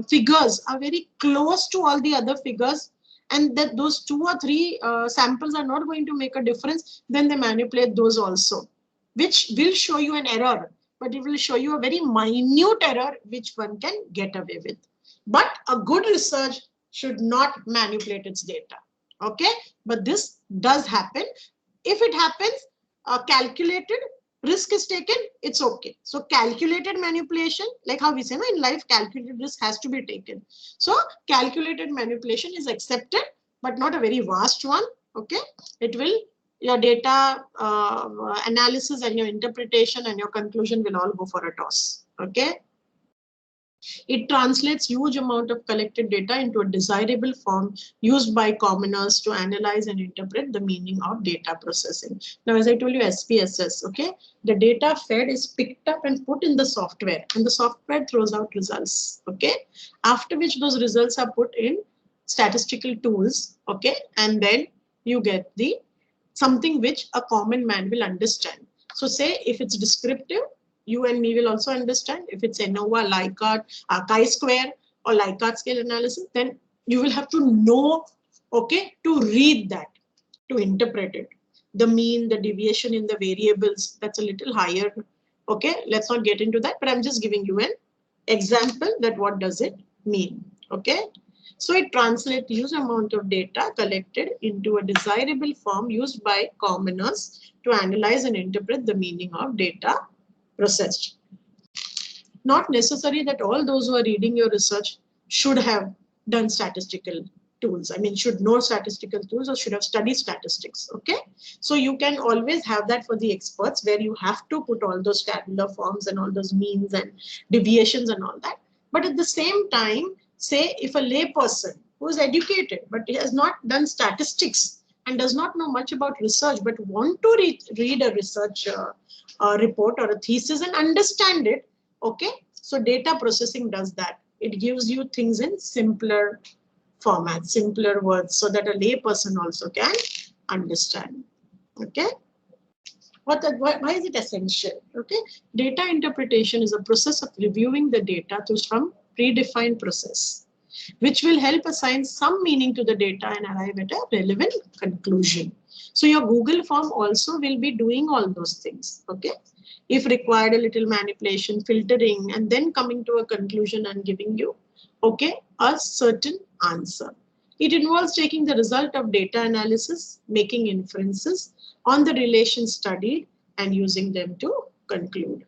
figures are very close to all the other figures, and that those 2 or 3 samples are not going to make a difference, then they manipulate those also, which will show you an error, but it will show you a very minute error which one can get away with. But a good research should not manipulate its data. Okay, but this does happen. If it happens, calculated risk is taken, it's okay. So calculated manipulation, like how we say, in life, calculated risk has to be taken. So calculated manipulation is accepted, but not a very vast one. Okay, it will, your data analysis and your interpretation and your conclusion will all go for a toss. Okay. It translates huge amount of collected data into a desirable form used by commoners to analyze and interpret the meaning of data processing. Now, as I told you, SPSS, okay, the data fed is picked up and put in the software, and the software throws out results. Okay, after which those results are put in statistical tools. Okay, and then you get the something which a common man will understand. So say if it's descriptive, you and me will also understand. If it's ANOVA, Likert, chi-square or Likert scale analysis, then you will have to know, okay, to read that, to interpret it. The mean, the deviation in the variables, that's a little higher. Okay, let's not get into that, but I'm just giving you an example that what does it mean. Okay, so it translates huge amount of data collected into a desirable form used by commoners to analyze and interpret the meaning of data processed. Not necessary that all those who are reading your research should have done statistical tools. I mean, should know statistical tools or should have studied statistics. Okay, so you can always have that for the experts, where you have to put all those tabular forms and all those means and deviations and all that. But at the same time, say if a lay person who is educated but he has not done statistics and does not know much about research, but want to read a research report or a thesis and understand it, okay, so data processing does that. It gives you things in simpler format, simpler words, so that a lay person also can understand. Okay, why is it essential? Okay, data interpretation is a process of reviewing the data through some predefined process, which will help assign some meaning to the data and arrive at a relevant conclusion. So your Google form also will be doing all those things. Okay, if required, a little manipulation, filtering, and then coming to a conclusion and giving you, okay, a certain answer. It involves taking the result of data analysis, making inferences on the relations studied, and using them to conclude.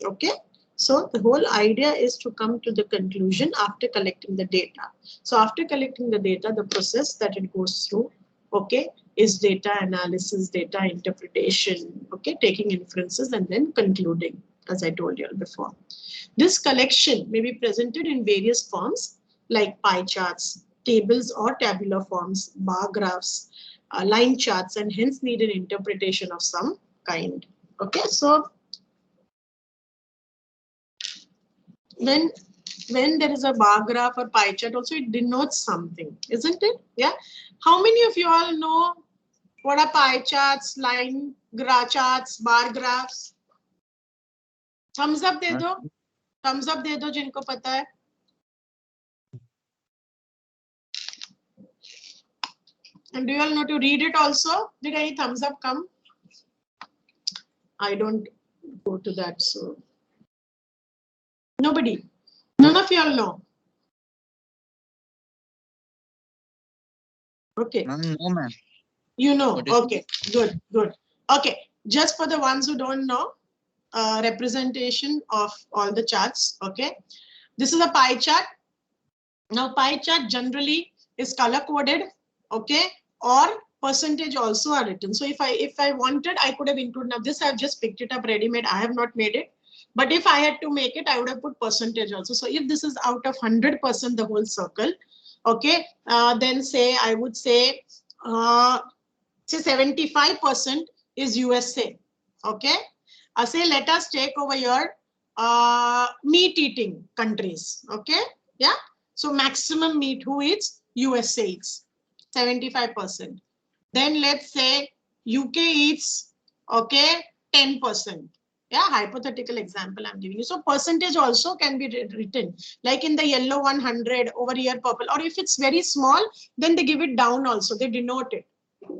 Okay, so the whole idea is to come to the conclusion after collecting the data. So after collecting the data, the process that it goes through, okay, is data analysis, data interpretation, okay, taking inferences and then concluding, as I told you before. This collection may be presented in various forms like pie charts, tables or tabular forms, bar graphs, line charts, and hence need an interpretation of some kind. Okay, so when there is a bar graph or pie chart, also it denotes something, isn't it? Yeah. How many of you all know what are pie charts, line charts, bar graphs? Thumbs up दे दो. Thumbs up दे दो जिनको पता है. And do you all know to read it also? Did any thumbs up come? I don't go to that, so nobody. None of you all know. Okay. No, ma'am. You know. Okay. Good. Good. Okay. Just for the ones who don't know, representation of all the charts. Okay. This is a pie chart. Now, pie chart generally is color coded. Okay. Or percentage also are written. So if I wanted, I could have included. Now this I've just picked it up ready made. I have not made it. But if I had to make it, I would have put percentage also. So if this is out of 100% the whole circle, okay, then say I would say 75% is USA. Okay, say let us take over here meat eating countries. Okay, yeah. So maximum meat who eats? USA eats 75%. Then let's say UK eats, okay, 10%. Yeah, hypothetical example I'm giving you. So percentage also can be written like in the yellow 100, over here purple, or if it's very small, then they give it down also. They denote it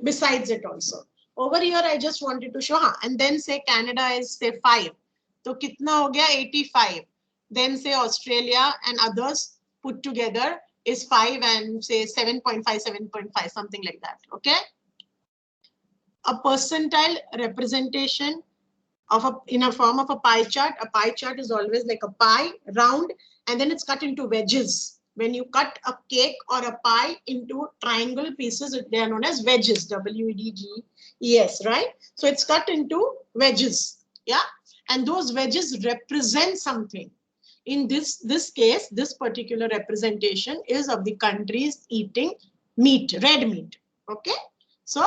besides it also. Over here, I just wanted to show, and then say Canada is say 5. So kitna ho gaya? 85. Then say Australia and others put together is 5 and say 7.5, 7.5, something like that. Okay. A percentile representation of in a form of a pie chart. A pie chart is always like a pie, round, and then it's cut into wedges. When you cut a cake or a pie into triangle pieces, they are known as wedges, W-E-D-G-E-S, right? So it's cut into wedges, yeah? And those wedges represent something. In this case, this particular representation is of the countries eating meat, red meat, okay? So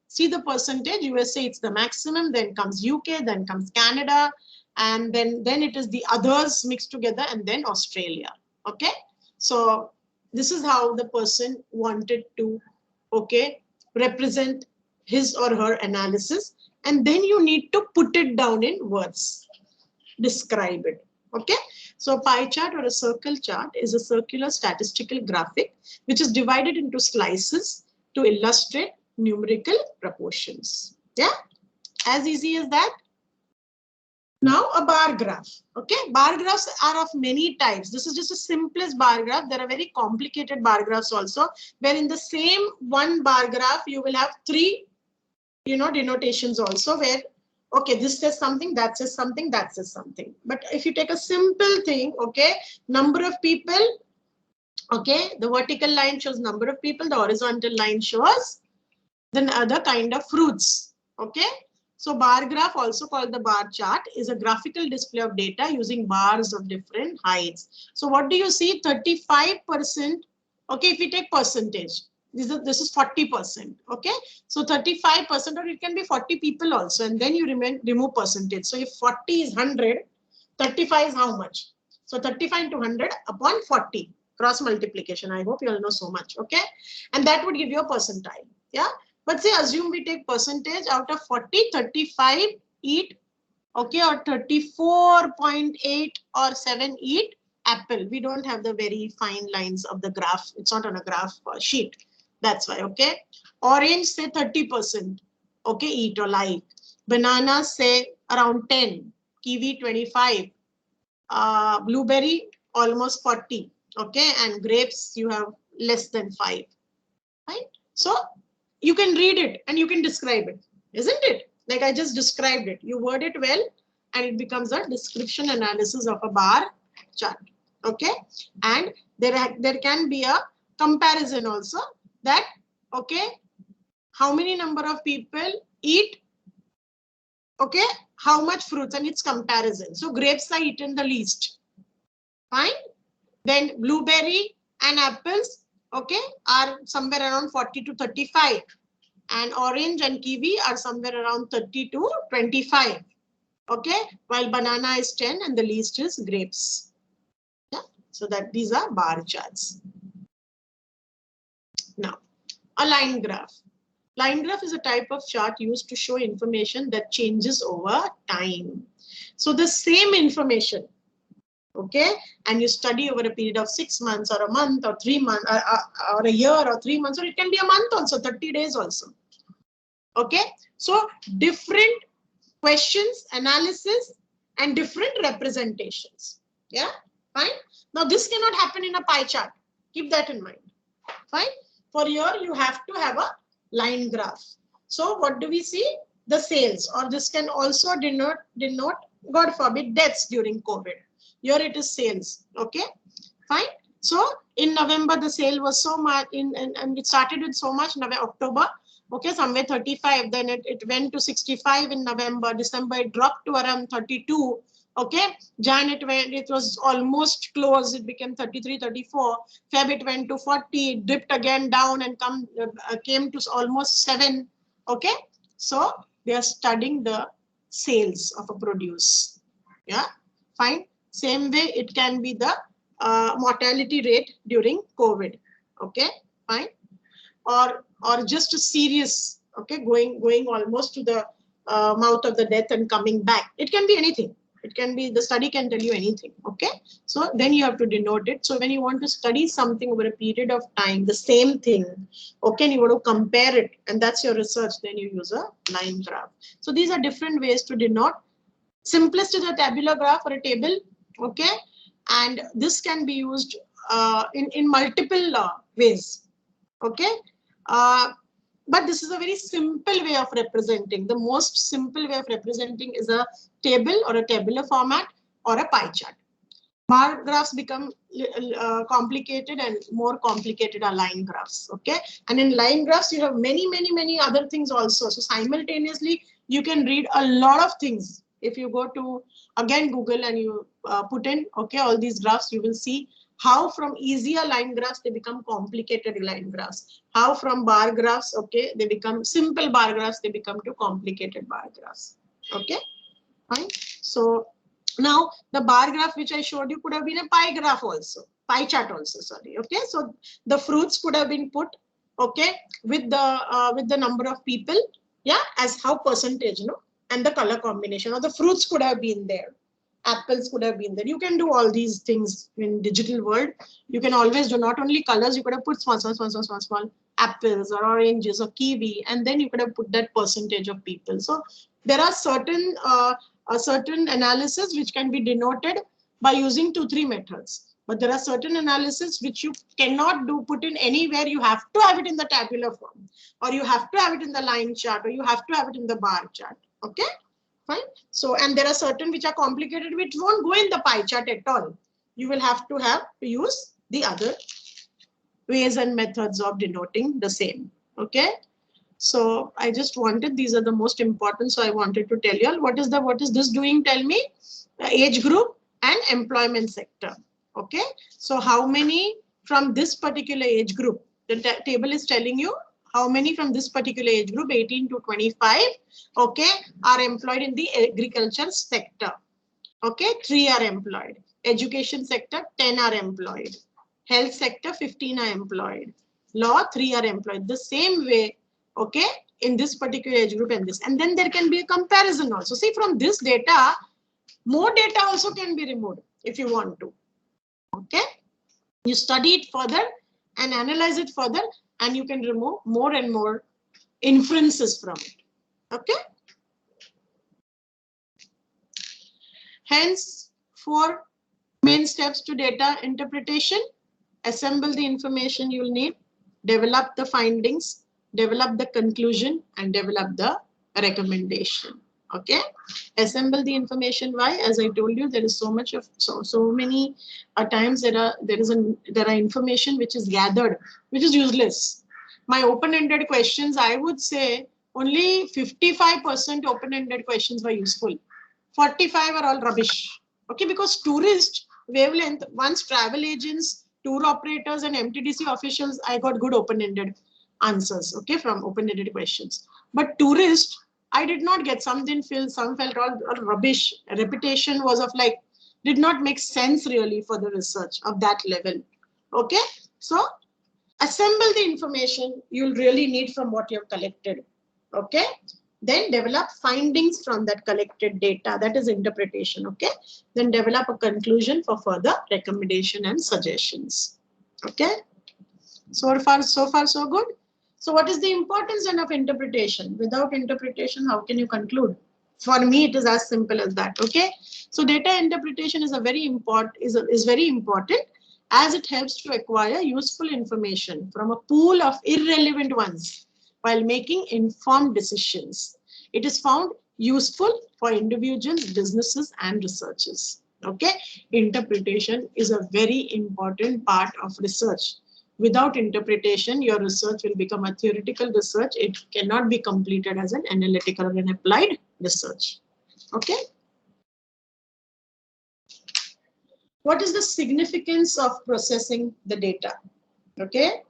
see the percentage, USA it's the maximum, then comes UK, then comes Canada, and then it is the others mixed together, and then Australia, okay? So this is how the person wanted to, okay, represent his or her analysis, and then you need to put it down in words, describe it, okay? So pie chart or a circle chart is a circular statistical graphic which is divided into slices to illustrate numerical proportions. Yeah, as easy as that. Now a bar graph. Okay, bar graphs are of many types. This is just the simplest bar graph. There are very complicated bar graphs also, where in the same one bar graph you will have 3, denotations also, where okay, this says something, that says something, that says something. But if you take a simple thing, okay, number of people Okay, the vertical line shows number of people, the horizontal line shows the other kind of fruits. Okay, so bar graph, also called the bar chart, is a graphical display of data using bars of different heights. So what do you see? 35%. Okay, if we take percentage, this is 40%. Okay, so 35%, or it can be 40 people also, and then you remove percentage. So if 40 is 100, 35 is how much? So 35 into 100 upon 40, cross multiplication. I hope you all know so much. Okay, and that would give you a percentile. Yeah, but say assume we take percentage out of 40, 35 eat, okay, or 34.8 or 7 eat apple. We don't have the very fine lines of the graph. It's not on a graph sheet. That's why. Okay, orange say 30%. Okay, eat or like. Bananas say around 10. Kiwi 25. Blueberry almost 40. Okay, and grapes you have less than 5. Right? So you can read it and you can describe it, isn't it? Like I just described it. You word it well and it becomes a description analysis of a bar chart. Okay, and there can be a comparison also, that okay, how many number of people eat, okay, how much fruits, and its comparison. So grapes are eaten the least. Fine. Then blueberry and apples, okay, are somewhere around 40 to 35. And orange and kiwi are somewhere around 30 to 25. Okay, while banana is 10 and the least is grapes. Yeah, so that these are bar charts. Now, a line graph. Line graph is a type of chart used to show information that changes over time. So the same information, okay, and you study over a period of 6 months or a month or 3 months or a year or 3 months, or it can be a month also, 30 days also. Okay, so different questions, analysis, and different representations. Yeah, fine. Now this cannot happen in a pie chart. Keep that in mind. Fine. For here, you have to have a line graph. So what do we see? The sales, or this can also denote, God forbid, deaths during COVID. Here it is sales. Okay, fine. So in November, the sale was so much, and it started with so much, October, okay, somewhere 35, then it went to 65 in November, December it dropped to around 32, okay, Jan it was almost close, it became 33, 34, Feb it went to 40, it dipped again down and came to almost 7, okay, so they are studying the sales of a produce. Yeah, fine. Same way it can be the mortality rate during COVID. Okay, fine. Or just a serious, okay, going almost to the mouth of the death and coming back. It can be anything. It can be, the study can tell you anything. Okay, so then you have to denote it. So when you want to study something over a period of time, the same thing, okay, and you want to compare it, and that's your research, then you use a line graph. So these are different ways to denote. Simplest is a tabular graph or a table. Okay, and this can be used in multiple ways. Okay, but this is a very simple way of representing. The most simple way of representing is a table or a tabular format or a pie chart. Bar graphs become complicated, and more complicated are line graphs. Okay, and in line graphs you have many other things also. So simultaneously you can read a lot of things. If you go to again Google and you put in, okay, all these graphs, you will see how from easier line graphs they become complicated line graphs, how from bar graphs, okay, they become simple bar graphs, they become to complicated bar graphs. Okay, fine. So now the bar graph which I showed you could have been a pie graph also, pie chart also, sorry. Okay, so the fruits could have been put, okay, with the number of people, yeah, as how percentage, no, and the color combination, or the fruits could have been there, apples could have been there. You can do all these things in digital world. You can always do not only colors, you could have put small apples or oranges or kiwi, and then you could have put that percentage of people. So there are certain a certain analysis which can be denoted by using 2-3 methods, but there are certain analysis which you cannot do put in anywhere. You have to have it in the tabular form, or you have to have it in the line chart, or you have to have it in the bar chart. Okay, fine. So, and there are certain which are complicated which won't go in the pie chart at all. You will have to use the other ways and methods of denoting the same. Okay. So I just wanted, these are the most important. So I wanted to tell you all what is this doing? Tell me. Age group and employment sector. Okay. So how many from this particular age group? The table is telling you how many from this particular age group, 18 to 25, okay, are employed in the agriculture sector. Okay, 3 are employed. Education sector, 10 are employed. Health sector, 15 are employed. Law, 3 are employed. The same way, okay, in this particular age group and this. And then there can be a comparison also. See, from this data, more data also can be removed if you want to. Okay, you study it further and analyze it further, and you can remove more and more inferences from it. Okay. Hence, 4 main steps to data interpretation: assemble the information you'll need, develop the findings, develop the conclusion, and develop the recommendation. Okay, assemble the information. Why? As I told you, there is so much of so many times there are information which is gathered, which is useless. My open-ended questions, I would say only 55% open-ended questions were useful. 45 are all rubbish. Okay, because tourist wavelength, once travel agents, tour operators, and MTDC officials, I got good open-ended answers. Okay, from open-ended questions. But tourist, I did not get. Some didn't feel, some felt all rubbish. Repetition was of like, did not make sense really for the research of that level. Okay, so assemble the information you'll really need from what you've collected. Okay, then develop findings from that collected data, that is interpretation. Okay, then develop a conclusion for further recommendation and suggestions. Okay, so far so good. So what is the importance then of interpretation? Without interpretation, how can you conclude? For me, it is as simple as that. Okay, so data interpretation is very important as it helps to acquire useful information from a pool of irrelevant ones while making informed decisions. It is found useful for individuals, businesses, and researchers. Okay, interpretation is a very important part of research. Without interpretation, your research will become a theoretical research. It cannot be completed as an analytical or an applied research. Okay. What is the significance of processing the data? Okay.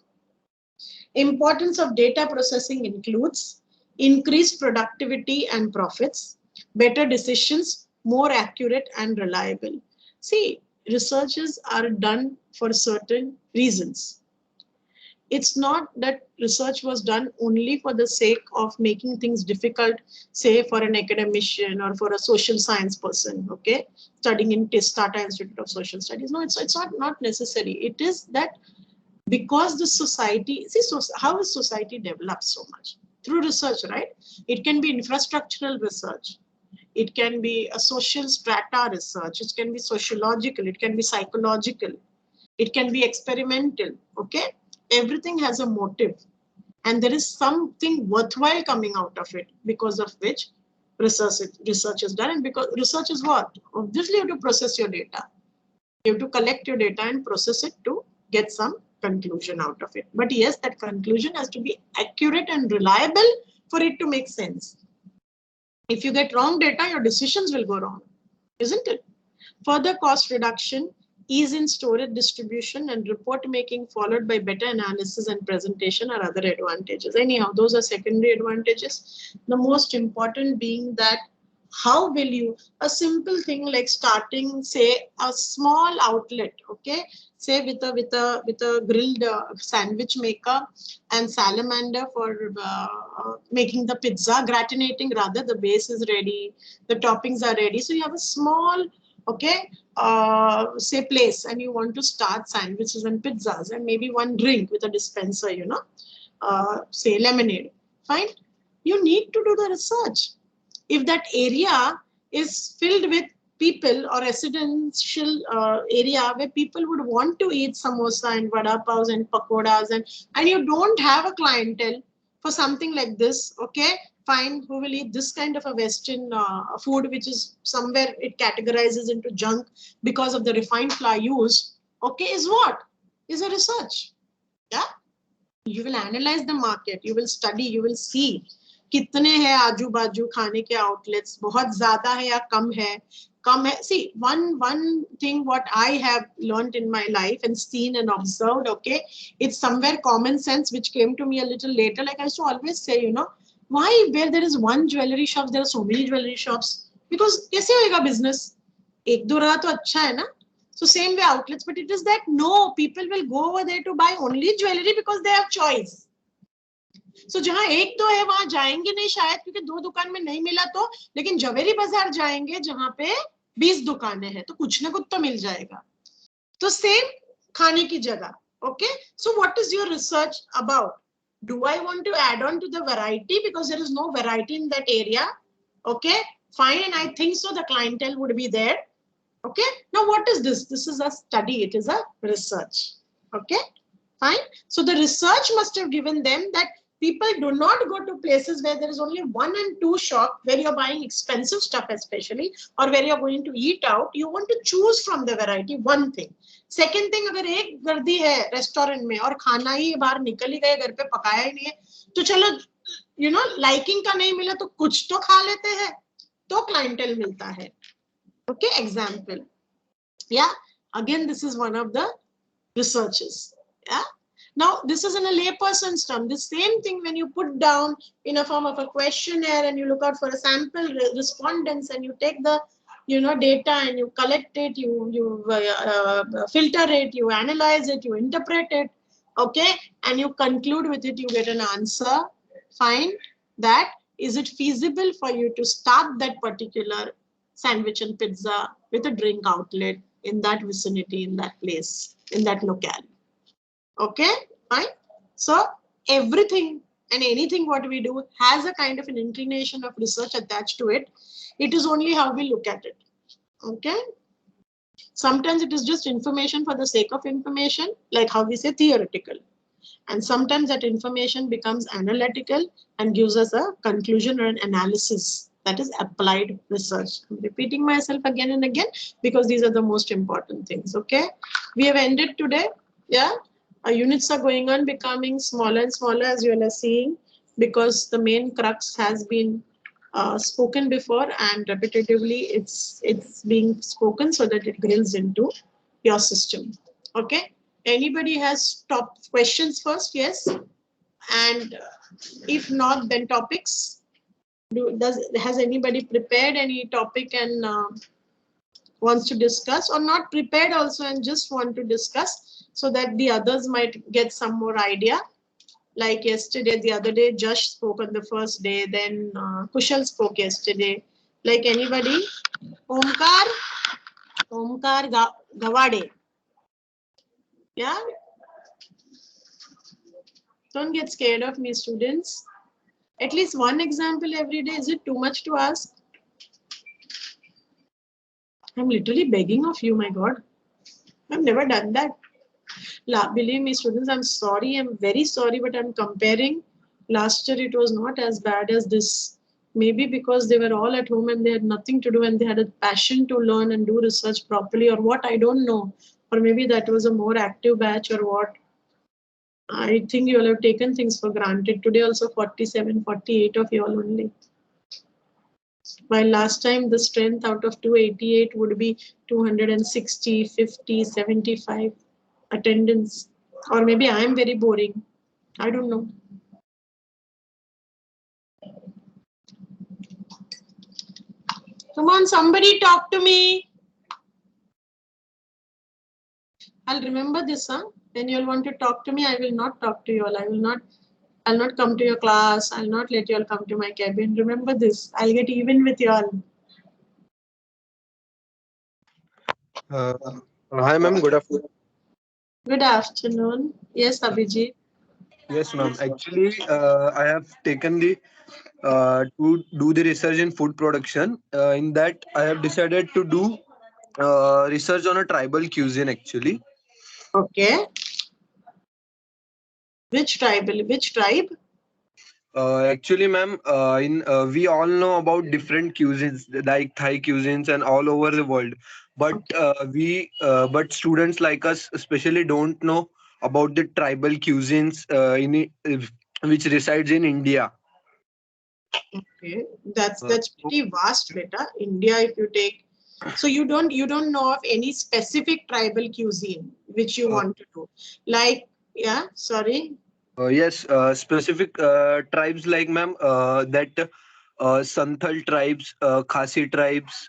Importance of data processing includes increased productivity and profits, better decisions, more accurate and reliable. See, researches are done for certain reasons. It's not that research was done only for the sake of making things difficult, say for an academician or for a social science person, okay, studying in Tata Institute of Social Studies. No, it's not necessary. It is that because the society, see, so how is society developed so much? Through research, right? It can be infrastructural research. It can be a social strata research. It can be sociological. It can be psychological. It can be experimental. Okay, everything has a motive, and there is something worthwhile coming out of it, because of which research is done. And because research is what? Obviously, you have to process your data. You have to collect your data and process it to get some conclusion out of it. But yes, that conclusion has to be accurate and reliable for it to make sense. If you get wrong data, your decisions will go wrong, isn't it? Further cost reduction, ease in storage, distribution, and report making, followed by better analysis and presentation, are other advantages. Anyhow, those are secondary advantages. The most important being that how will you, a simple thing like starting, say, a small outlet, okay, say with a grilled sandwich maker and salamander for making the pizza, gratinating rather, the base is ready, the toppings are ready. So you have a small, okay, say place, and you want to start sandwiches and pizzas and maybe one drink with a dispenser, you know, say lemonade. Fine. You need to do the research. If that area is filled with people or residential area where people would want to eat samosa and vada paos and pakodas, and you don't have a clientele for something like this, okay, fine, who will eat this kind of a Western food, which is somewhere it categorizes into junk because of the refined flour used, okay, is what? Is a research. Yeah, you will analyze the market, you will study, you will see कितने हैं आजू बाजू खाने के outlets, बहुत ज्यादा है या कम है. See, one thing what I have learned in my life and seen and observed, okay, it's somewhere common sense which came to me a little later. Like I used to always say, you know, why where there is one jewelry shop there are so many jewelry shops? Because कैसे होएगा business? एक दो रहा तो अच्छा है ना. So same way outlets, but it is that no, people will go over there to buy only jewelry because they have choice. So जहाँ एक तो है वहां जाएंगे नहीं शायद क्योंकि दो दुकान में नहीं मिला तो, लेकिन जवेरी बाजार जाएंगे जहाँ पे 20 दुकानें हैं तो कुछ ना कुछ तो मिल जाएगा. तो सेम खाने की जगह. Okay, so what is your research about? Do I want to add on to the variety because there is no variety in that area? Okay, fine, and I think so the clientele would be there. Okay, now what is this? This is a study, it is a research. Okay, fine. So the research must have given them that people do not go to places where there is only one and two shop where you're buying expensive stuff especially, or where you're going to eat out. You want to choose from the variety, one thing. Second thing, अगर एक गर्दी है restaurant में और खाना ही बाहर निकल ही गए, घर पे पकाया ही नहीं है, तो चलो you know लाइकिंग का नहीं मिला तो कुछ तो खा लेते हैं, तो क्लाइंटेल मिलता है. Okay, example. Yeah, again this is one of the researches. Yeah. Now, this is in a layperson's term. The same thing when you put down in a form of a questionnaire and you look out for a sample respondents and you take the data and you collect it, you filter it, you analyze it, you interpret it, okay, and you conclude with it, you get an answer. Fine. That is it feasible for you to start that particular sandwich and pizza with a drink outlet in that vicinity, in that place, in that locale. Okay, fine. So everything and anything what we do has a kind of an inclination of research attached to it. It is only how we look at it. Okay. Sometimes it is just information for the sake of information, like how we say theoretical. And sometimes that information becomes analytical and gives us a conclusion or an analysis. That is applied research. I'm repeating myself again and again because these are the most important things. Okay. We have ended today. Yeah. Our units are going on becoming smaller and smaller as you all are seeing because the main crux has been spoken before and repetitively it's being spoken so that it grills into your system. Okay. Anybody has top questions first? Yes. And if not, then topics. Has anybody prepared any topic and wants to discuss, or not prepared also and just want to discuss so that the others might get some more idea? Like yesterday, the other day, Josh spoke on the first day, then Kushal spoke yesterday. Like anybody? Omkar Gawade. Yeah? Don't get scared of me, students. At least one example every day. Is it too much to ask? I'm literally begging of you, my God. I've never done that. Believe me, students, I'm sorry. I'm very sorry, but I'm comparing. Last year, it was not as bad as this. Maybe because they were all at home and they had nothing to do and they had a passion to learn and do research properly, or what, I don't know. Or maybe that was a more active batch or what. I think you all have taken things for granted. Today also 47, 48 of you all only. While last time the strength out of 288 would be 260, 50, 75 attendance. Or maybe I am very boring. I don't know. Come on, somebody talk to me. I'll remember this, huh? When you'll want to talk to me, I will not talk to you all. I'll not come to your class. I'll not let you all come to my cabin. Remember this. I'll get even with you all. Hi, ma'am. Good afternoon. Good afternoon. Yes, Abhijit. Yes, ma'am. Actually, I have taken the to do the research in food production. In that, I have decided to do research on a tribal cuisine. Actually, Okay. Which tribal? Which tribe? ma'am, in we all know about different cuisines like Thai cuisines and all over the world. But Okay. but students like us especially don't know about the tribal cuisines which resides in India. Okay, that's Uh, pretty vast, beta. India, if you take, so you don't know of any specific tribal cuisine which you uh, want to do, like, yeah, sorry. yes, specific tribes like ma'am that Santhal tribes, Khasi tribes,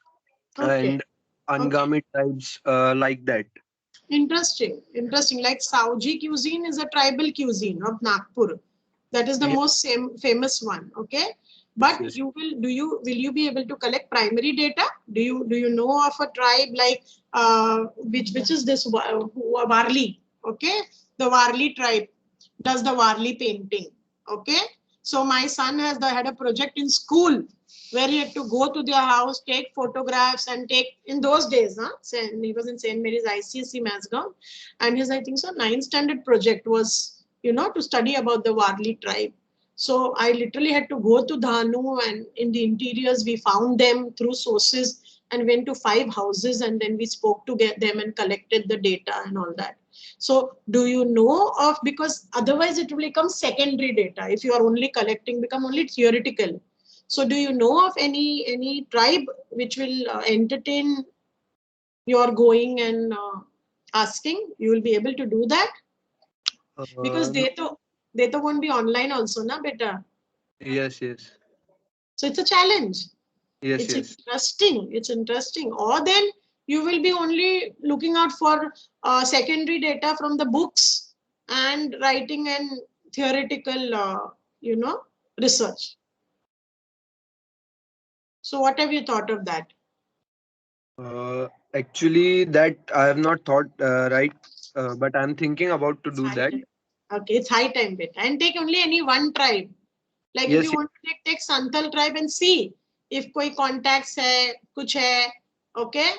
Okay, and okay, Angami tribes like that. interesting, interesting. Like Sauji cuisine is a tribal cuisine of Nagpur. That is the Yes, most famous one. Okay, yes, but yes. will you be able to collect primary data? Do you know of a tribe like which is this Warli? Okay, the Warli tribe does the Warli painting. Okay, so my son had a project in school where he had to go to their house, take photographs, and take in those days. Huh? He was in St. Mary's ICSC Masgaon, and his, I think so, ninth standard project was, to study about the Warli tribe. So I literally had to go to Dhanu, and in the interiors we found them through sources and went to 5 houses, and then we spoke to get them and collected the data and all that. So do you know of, because otherwise it will become secondary data if you are only collecting, become only theoretical. So do you know of any tribe which will entertain your going and asking? You will be able to do that because No, they to won't be online also, na beta. yes, yes, So it's a challenge. yes, It's yes. interesting. It's interesting. Or then you will be only looking out for secondary data from the books and writing and theoretical, research. So what have you thought of that? Actually, that I have not thought right, but I'm thinking about to It's do high that. time. Okay, it's high time bit. And take only any one tribe. Like if Yes, you want to take Santhal tribe and see if koi contacts hai, kuch hai, okay?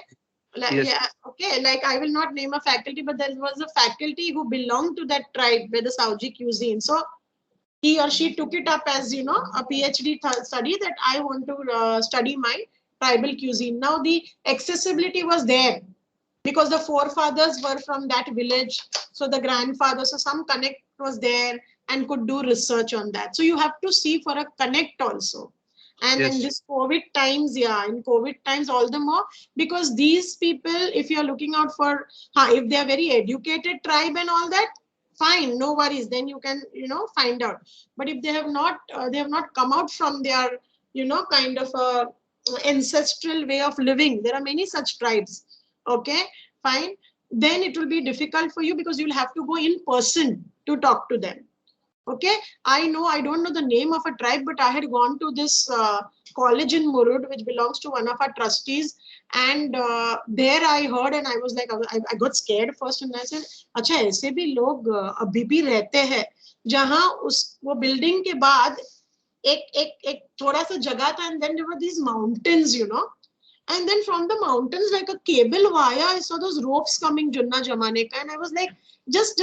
Like, yes, yeah, okay. Like I will not name a faculty, but there was a faculty who belonged to that tribe where the Sauji cuisine. So he or she took it up as, a PhD study that I want to study my tribal cuisine. Now the accessibility was there because the forefathers were from that village, so the grandfather, so some connect was there and could do research on that. So you have to see for a connect also. And in yes, this COVID times, yeah, in COVID times all the more, because these people, if you're looking out for, if they are very educated tribe and all that, fine, no worries, then you can, find out. But if they have not come out from their, kind of a ancestral way of living, there are many such tribes. Okay, fine, then it will be difficult for you because you'll have to go in person to talk to them. Okay, I don't know the name of a tribe, but I had gone to this college in Murud, which belongs to one of our trustees, and there I heard, and I was like, I got scared first, and I said, अच्छा ऐसे भी लोग अभी भी रहते हैं जहां उस वो बिल्डिंग के बाद एक थोड़ा सा जगह था, and then there were these mountains, and then from the mountains, like a cable wire, I saw those ropes coming, Junna Jamane ka, and I was like, just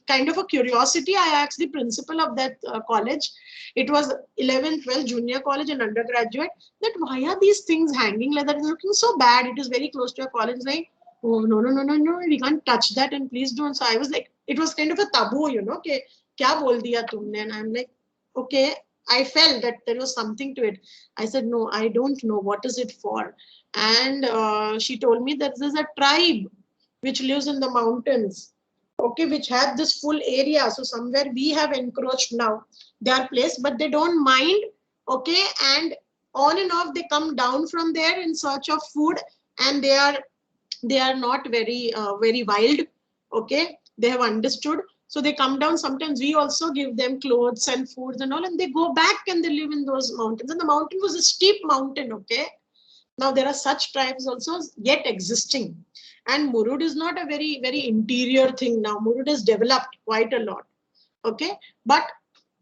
kind of a curiosity. I asked the principal of that college. It was 11th, 12th junior college and undergraduate. That why are these things hanging like that? It's looking so bad. It is very close to a college. Like, oh no, no, no, no, no, we can't touch that, and please don't. So I was like, it was kind of a taboo, कि क्या बोल दिया तुमने? And I'm like, okay, I felt that there was something to it. I said, no, I don't know. What is it for? And she told me that there's a tribe which lives in the mountains, okay, which had this full area. So somewhere we have encroached now their place, but they don't mind, okay, and on and off they come down from there in search of food, and they are not very wild, okay, they have understood. So they come down, sometimes we also give them clothes and foods and all, and they go back and they live in those mountains, and the mountain was a steep mountain, okay. Now there are such tribes also yet existing, and Murud is not a very interior thing. Now Murud is developed quite a lot, okay. But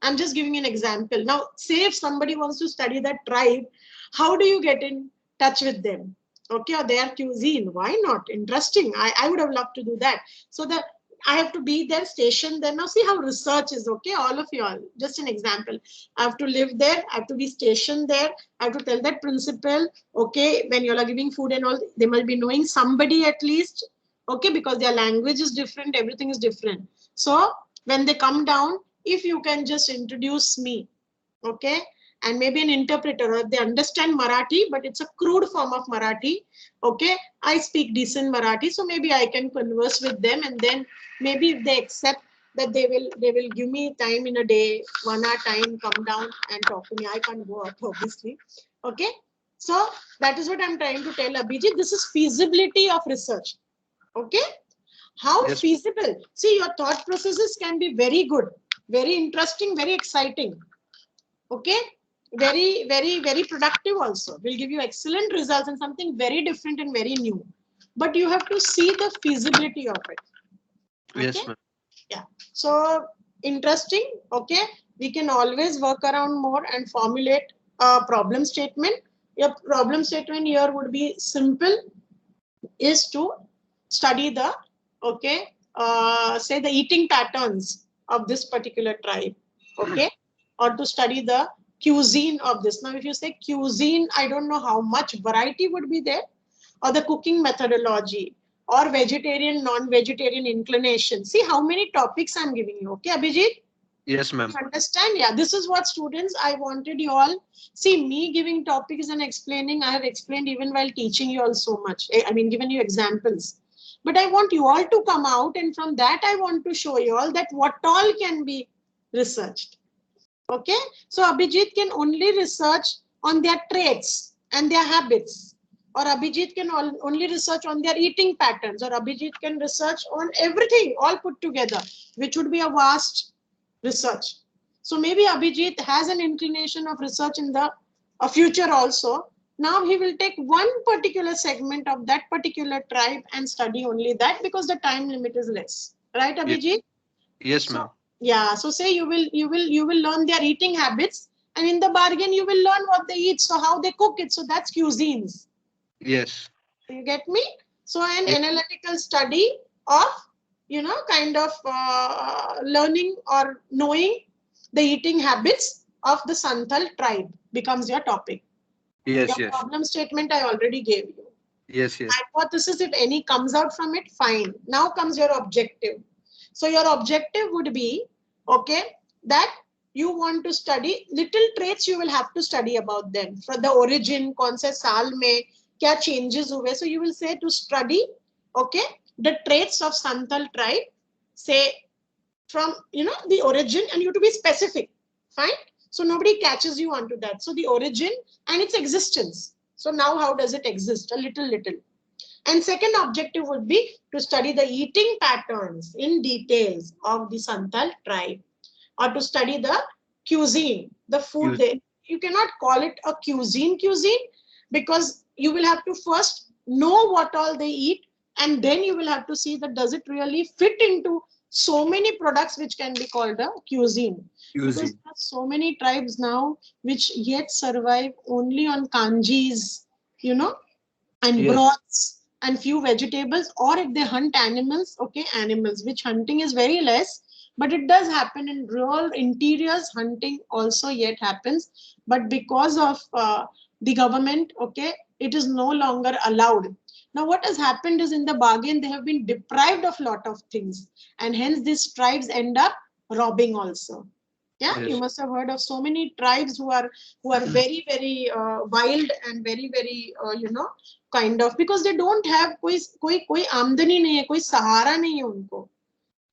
I'm just giving an example. Now say if somebody wants to study that tribe, how do you get in touch with them, okay, or their cuisine? Why not? Interesting. I would have loved to do that. So that I have to be there, stationed there. Now see how research is, okay, all of you all. Just an example. I have to live there. I have to be stationed there. I have to tell that principal, okay, when you all are giving food and all, they must be knowing somebody at least, Okay, because their language is different, everything is different. So when they come down, if you can just introduce me, okay, and maybe an interpreter, or if they understand Marathi, but it's a crude form of Marathi, okay, I speak decent Marathi, so maybe I can converse with them, and then maybe if they accept that they will give me time in a day, 1 hour time, come down and talk to me. I can't go out, obviously. Okay, so that is what I'm trying to tell Abhijit. This is feasibility of research. Okay, how Yes. feasible? See, your thought processes can be very good, very interesting, very exciting. Okay, very productive also, will give you excellent results and something very different and very new, but you have to see the feasibility of it. Okay, Yes, ma'am. yeah, so interesting. Okay, we can always work around more and formulate a problem statement. Your problem statement here would be simple, is to study the, okay, say the eating patterns of this particular tribe, okay, or to study the cuisine of this. Now if you say cuisine, I don't know how much variety would be there, or the cooking methodology, or vegetarian non-vegetarian inclination. See how many topics I'm giving you. Okay, Abhijit, Yes, ma'am. understand? Yeah, this is what students, I wanted you all. See, me giving topics and explaining, I have explained even while teaching you all so much. I mean, given you examples, but I want you all to come out, and from that I want to show you all that what all can be researched. Okay, so Abhijit can only research on their traits and their habits, or Abhijit can only research on their eating patterns, or Abhijit can research on everything all put together, which would be a vast research. So maybe Abhijit has an inclination of research in the future also. Now he will take one particular segment of that particular tribe and study only that, because the time limit is less. Right, Abhijit? Yes, So ma'am. yeah, so say you will learn their eating habits, and in the bargain you will learn what they eat, so how they cook it. So that's cuisines. Yes. You get me? So an Yes. analytical study of, kind of learning or knowing the eating habits of the Santhal tribe becomes your topic. Your Yes. Yes. problem statement I already gave you. Yes. Yes. Hypothesis, if any comes out from it, fine. Now comes your objective. So your objective would be, okay, that you want to study little traits, you will have to study about them. For the origin, kaun se saal mein kya changes hue. So you will say to study, okay, the traits of Santhal tribe, say from, the origin, and you have to be specific. Fine. So nobody catches you onto that. So the origin and its existence. So now how does it exist? A little. And second objective would be to study the eating patterns in details of the Santhal tribe, or to study the cuisine, the food Use. they. You cannot call it a cuisine, because you will have to first know what all they eat, and then you will have to see that does it really fit into so many products which can be called a cuisine. Because Using. there are so many tribes now which yet survive only on kanjis, you know, and Yes. broths and few vegetables, or if they hunt animals, okay, animals, which hunting is very less, but it does happen in rural interiors. Hunting also yet happens, but because of the government, okay, it is no longer allowed. Now what has happened is, in the bargain they have been deprived of lot of things, and hence these tribes end up robbing also. Yeah, you Yes. must have heard of so many tribes who are very wild and very kind of, because they don't have कोई आमदनी नहीं है, कोई सहारा नहीं है उनको,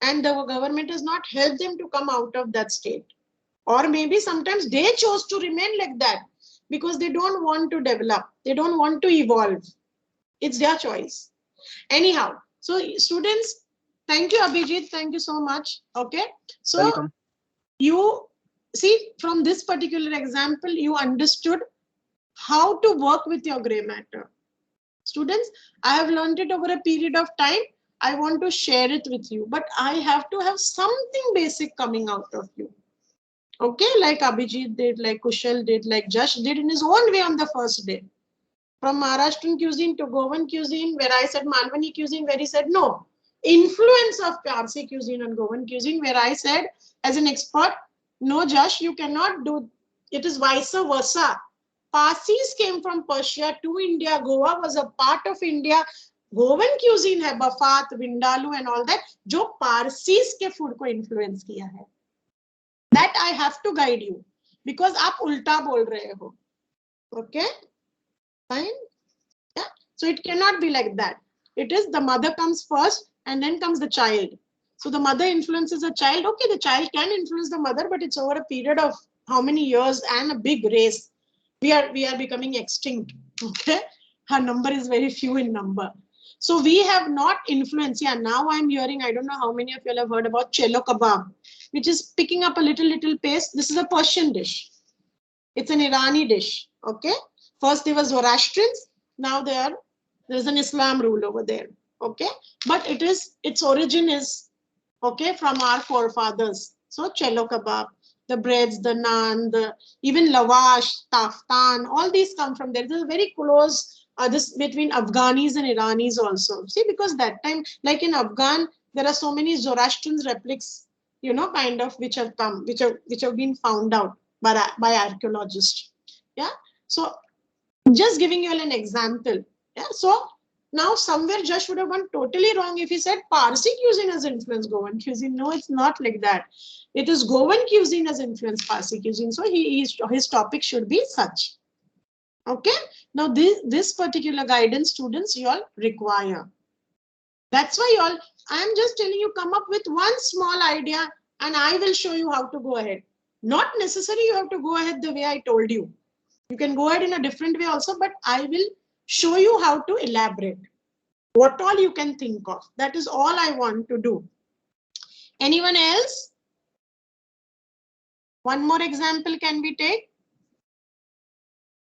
and the government has not helped them to come out of that state, or maybe sometimes they chose to remain like that because they don't want to develop, they don't want to evolve. It's their choice. Anyhow, so students, thank you Abhijit, thank you so much. Okay, so Welcome. you see, from this particular example you understood how to work with your gray matter. Students, I have learned it over a period of time. I want to share it with you, but I have to have something basic coming out of you. Okay, like Abhijit did, like Kushal did, like Jash did in his own way on the first day. From Maharashtrian cuisine to Goan cuisine, where I said Malwani cuisine, where he said no. Influence of Parsi cuisine on Goan cuisine, where I said, as an expert, no, Jash, you cannot do it, is vice versa. Parsis came from Persia to India. Goa was a part of India. Goan cuisine है, bafat, vindaloo and all that, जो पारसीज के food को influence किया है. That I have to guide you, because आप उल्टा बोल रहे हो. Okay, fine. So it cannot be like that. It is the mother comes first and then comes the child. So the mother influences the child. Okay, the child can influence the mother, but it's over a period of how many years and a big race. We are becoming extinct. Okay, our number is very few in number. So we have not influenced. Yeah, now I'm hearing, I don't know how many of you have heard about cello kebab, which is picking up a little pace. This is a Persian dish. It's an Irani dish. Okay, first they were Zoroastrians, now there's an Islam rule over there. Okay, but its origin is okay from our forefathers. So cello kebab, the breads, the naan, the even lavash, taftan, all these come from there. There's a very close this between Afghanis and Iranis also. See, because that time, like in Afghan, there are so many Zoroastrian replics, you know, kind of which have come, which have been found out by archaeologists. Yeah. So just giving you an example. Yeah. So now somewhere Josh would have gone totally wrong if he said Parsi cuisine has influenced Goan cuisine. No, it's not like that. It is Goan cuisine has influenced Parsi cuisine. So his topic should be such. Okay. Now this particular guidance students you all require. That's why you all, I am just telling you, come up with one small idea and I will show you how to go ahead. Not necessarily you have to go ahead the way I told you. You can go ahead in a different way also, but I will show you how to elaborate. What all you can think of. That is all I want to do. Anyone else? One more example can we take?